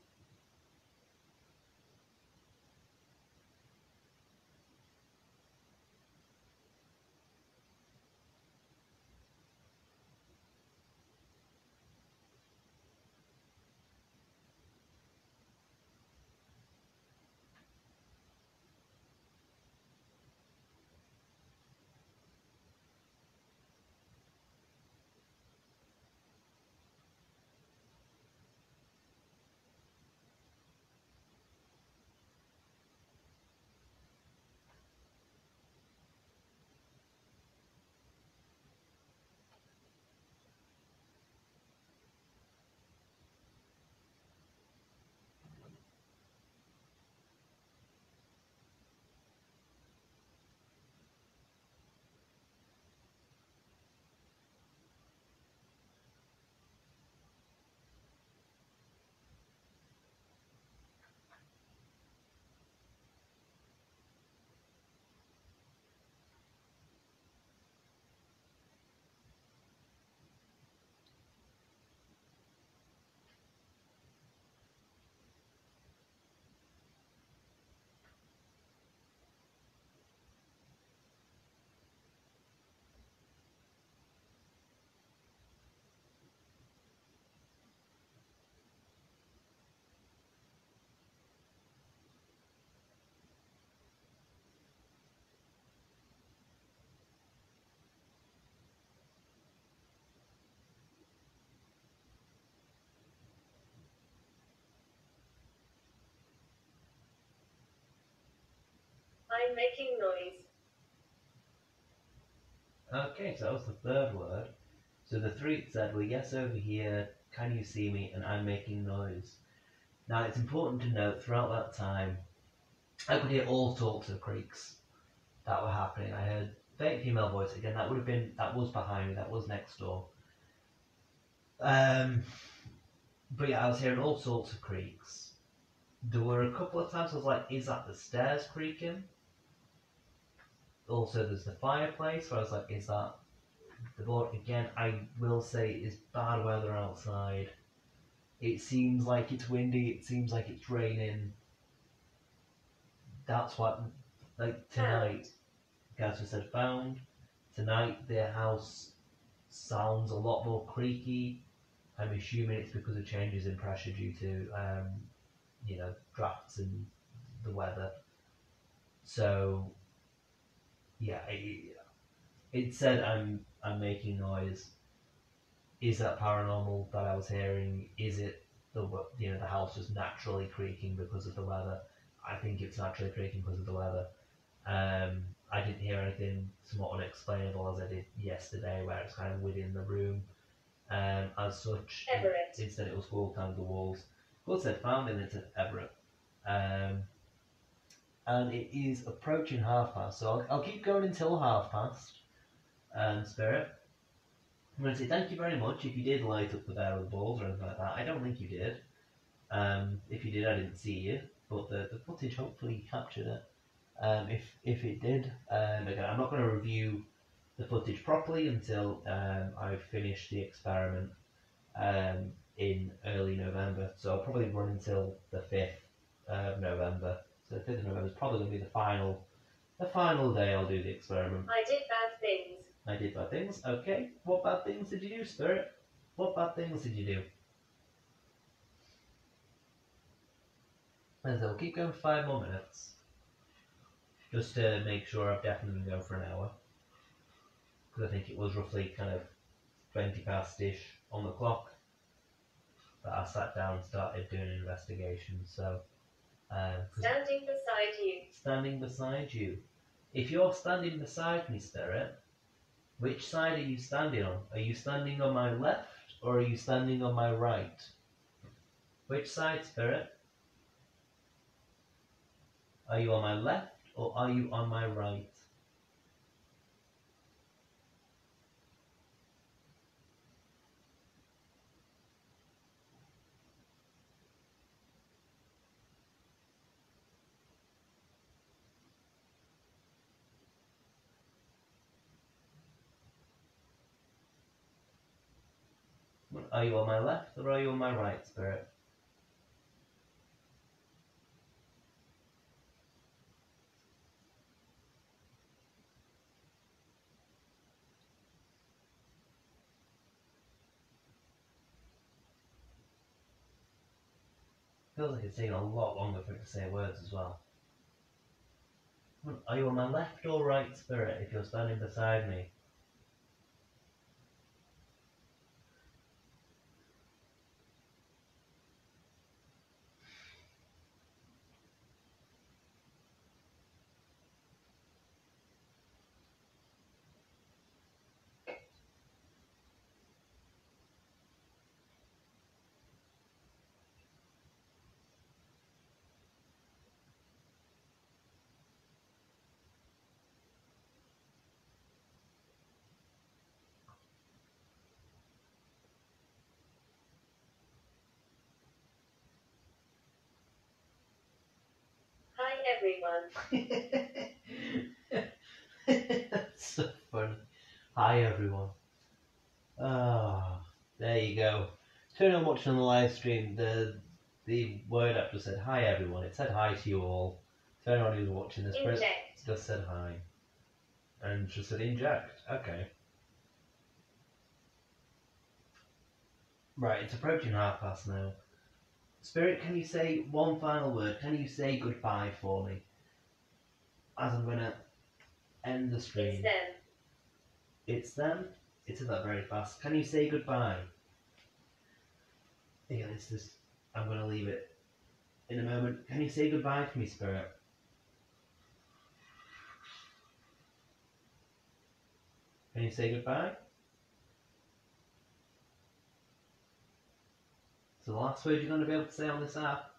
[SPEAKER 2] I'm making noise.
[SPEAKER 3] Okay, so that was the third word. So the three it said were yes over here, can you see me, and I'm making noise. Now it's important to note throughout that time, I could hear all sorts of creaks that were happening. I heard vague female voice again. That was behind me. That was next door. But yeah, I was hearing all sorts of creaks. There were a couple of times I was like, "Is that the stairs creaking?" Also, there's the fireplace where I was like, "Is that the board?" Again, I will say it's bad weather outside. It seems like it's windy. It seems like it's raining. That's what, like tonight, guys who said found. Tonight, their house sounds a lot more creaky. I'm assuming it's because of changes in pressure due to, drafts and the weather. So, yeah, it said I'm making noise. Is that paranormal that I was hearing? Is it the house just naturally creaking because of the weather? I think it's naturally creaking because of the weather. I didn't hear anything somewhat unexplainable as I did yesterday, where it's kind of within the room. As such,
[SPEAKER 2] Everett.
[SPEAKER 3] instead it was walked under the walls. Well said, found in it at Everett. And it is approaching past, so I'll keep going until past. Spirit, I'm going to say thank you very much if you did light up the bear with the balls or anything like that. I don't think you did. If you did, I didn't see you, but the footage hopefully captured it. If it did, again, I'm not going to review the footage properly until I've finished the experiment in early November. So I'll probably run until the 5th of November. So the 5th of November is probably going to be the final day I'll do the experiment.
[SPEAKER 2] I did bad things.
[SPEAKER 3] I did bad things. Okay. What bad things did you do, Spirit? What bad things did you do? And so we'll keep going for 5 more minutes. Just to make sure I've definitely been going for an hour. Because I think it was roughly kind of 20 past-ish on the clock that I sat down and started doing an investigation. So,
[SPEAKER 2] Standing beside you.
[SPEAKER 3] Standing beside you. If you're standing beside me, Spirit, which side are you standing on? Are you standing on my left or are you standing on my right? Which side, Spirit? Are you on my left or are you on my right? Are you on my left or are you on my right, Spirit? Feels like it's taking a lot longer for it to say words as well. Are you on my left or right, Spirit, if you're standing beside me?
[SPEAKER 2] Hi everyone.
[SPEAKER 3] That's so funny. Hi everyone. There you go. Turn on watching on the live stream. The word app just said hi everyone. It said hi to you all. Turn on who's watching this.
[SPEAKER 2] Inject.
[SPEAKER 3] Just said hi. And just said inject. Okay. Right, it's approaching past now. Spirit, can you say one final word? Can you say goodbye for me? As I'm going to end the stream.
[SPEAKER 2] It's them.
[SPEAKER 3] It's them? It said that very fast. Can you say goodbye? Yeah, it's just, I'm going to leave it in a moment. Can you say goodbye for me, Spirit? Can you say goodbye? So the last word you're going to be able to say on this app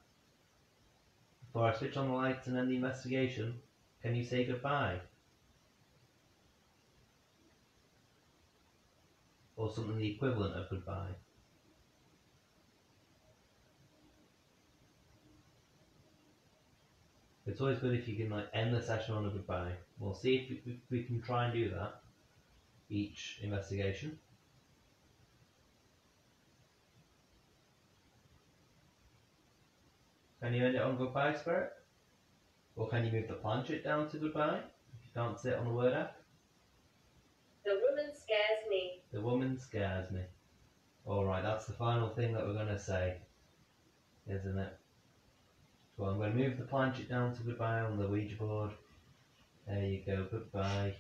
[SPEAKER 3] before I switch on the lights and end the investigation. Can you say goodbye? Or something the equivalent of goodbye? It's always good if you can end the session on a goodbye. We'll see if we can try and do that each investigation. Can you end it on goodbye, Spirit? Or can you move the planchette down to goodbye if you can't sit on the word app?
[SPEAKER 2] The woman scares me.
[SPEAKER 3] The woman scares me. Alright, that's the final thing that we're going to say, isn't it? So I'm going to move the planchette down to goodbye on the Ouija board. There you go, goodbye.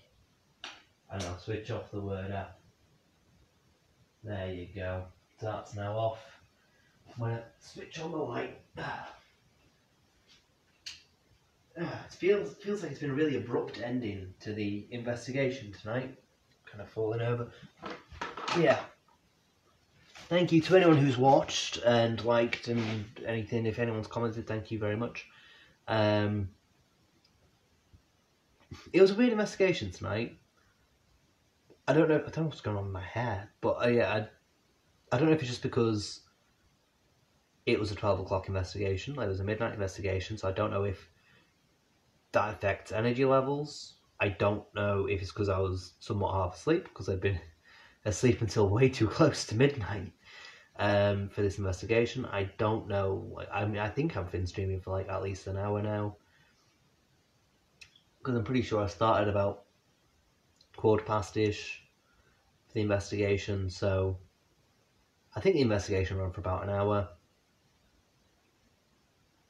[SPEAKER 3] And I'll switch off the word app. There you go. So that's now off. I'm going to switch on the light. It feels like it's been a really abrupt ending to the investigation tonight. Kind of falling over. Yeah. Thank you to anyone who's watched and liked and anything. If anyone's commented, thank you very much. It was a weird investigation tonight. I don't know what's going on with my hair, but yeah, I don't know if it's just because it was a 12 o'clock investigation, like it was a midnight investigation, so I don't know if that affects energy levels. I don't know if it's because I was somewhat half asleep, because I'd been asleep until way too close to midnight for this investigation. I don't know. I mean, I think I've been streaming for like at least an hour now, because I'm pretty sure I started about 1:15-ish for the investigation, so I think the investigation ran for about an hour.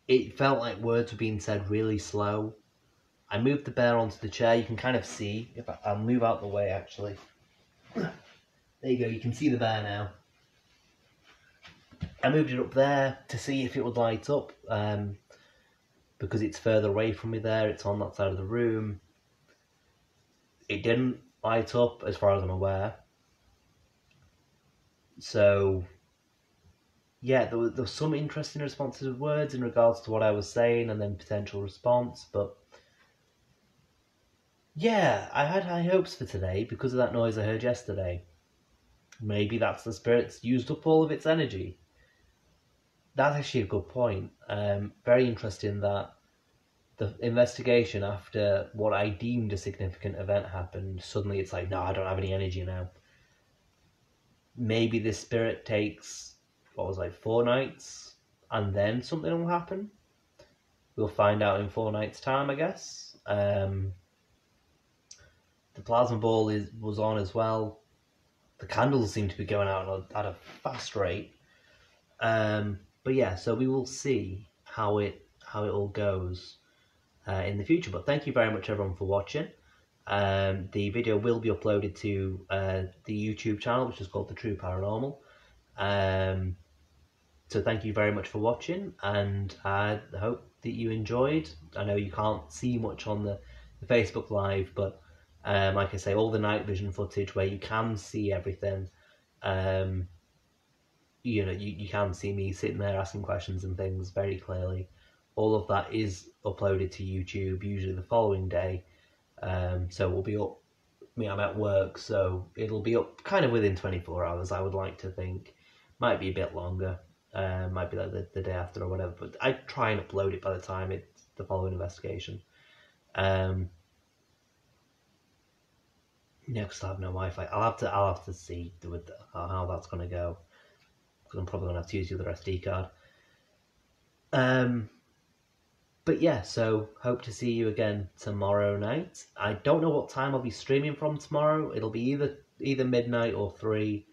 [SPEAKER 3] It felt like words were being said really slow. I moved the bear onto the chair. You can kind of see, if I'll move out the way actually. There you go, you can see the bear now. I moved it up there to see if it would light up, because it's further away from me there, it's on that side of the room. It didn't light up as far as I'm aware. So, yeah, there was some interesting responses of words in regards to what I was saying and then potential response, but yeah, I had high hopes for today because of that noise I heard yesterday. Maybe that's the spirit's used up all of its energy. That's actually a good point. Very interesting that the investigation after what I deemed a significant event happened, suddenly it's like, no, I don't have any energy now. Maybe this spirit takes, 4 nights, and then something will happen. We'll find out in 4 nights' time, I guess. The plasma ball was on as well. The candles seem to be going out at a fast rate. But yeah, so we will see how it all goes in the future. But thank you very much everyone for watching. The video will be uploaded to the YouTube channel, which is called The True Paranormal. So thank you very much for watching, and I hope that you enjoyed. I know you can't see much on the Facebook Live, but like I say, all the night vision footage where you can see everything, you know, you can see me sitting there asking questions and things very clearly. All of that is uploaded to YouTube, usually the following day. So we'll be up, I'm at work, so it'll be up kind of within 24 hours, I would like to think. Might be a bit longer, might be like the day after or whatever, but I try and upload it by the time it's the following investigation. Yeah, because I have no Wi-Fi. I'll have to see with how that's going to go, because I'm probably going to have to use the other SD card. But yeah, so hope to see you again tomorrow night. I don't know what time I'll be streaming from tomorrow. It'll be either midnight or 3.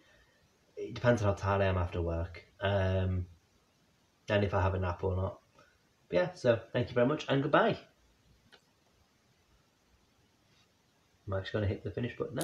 [SPEAKER 3] It depends on how tired I am after work, and if I have a nap or not. But yeah, so thank you very much and goodbye. I'm actually going to hit the finish button now.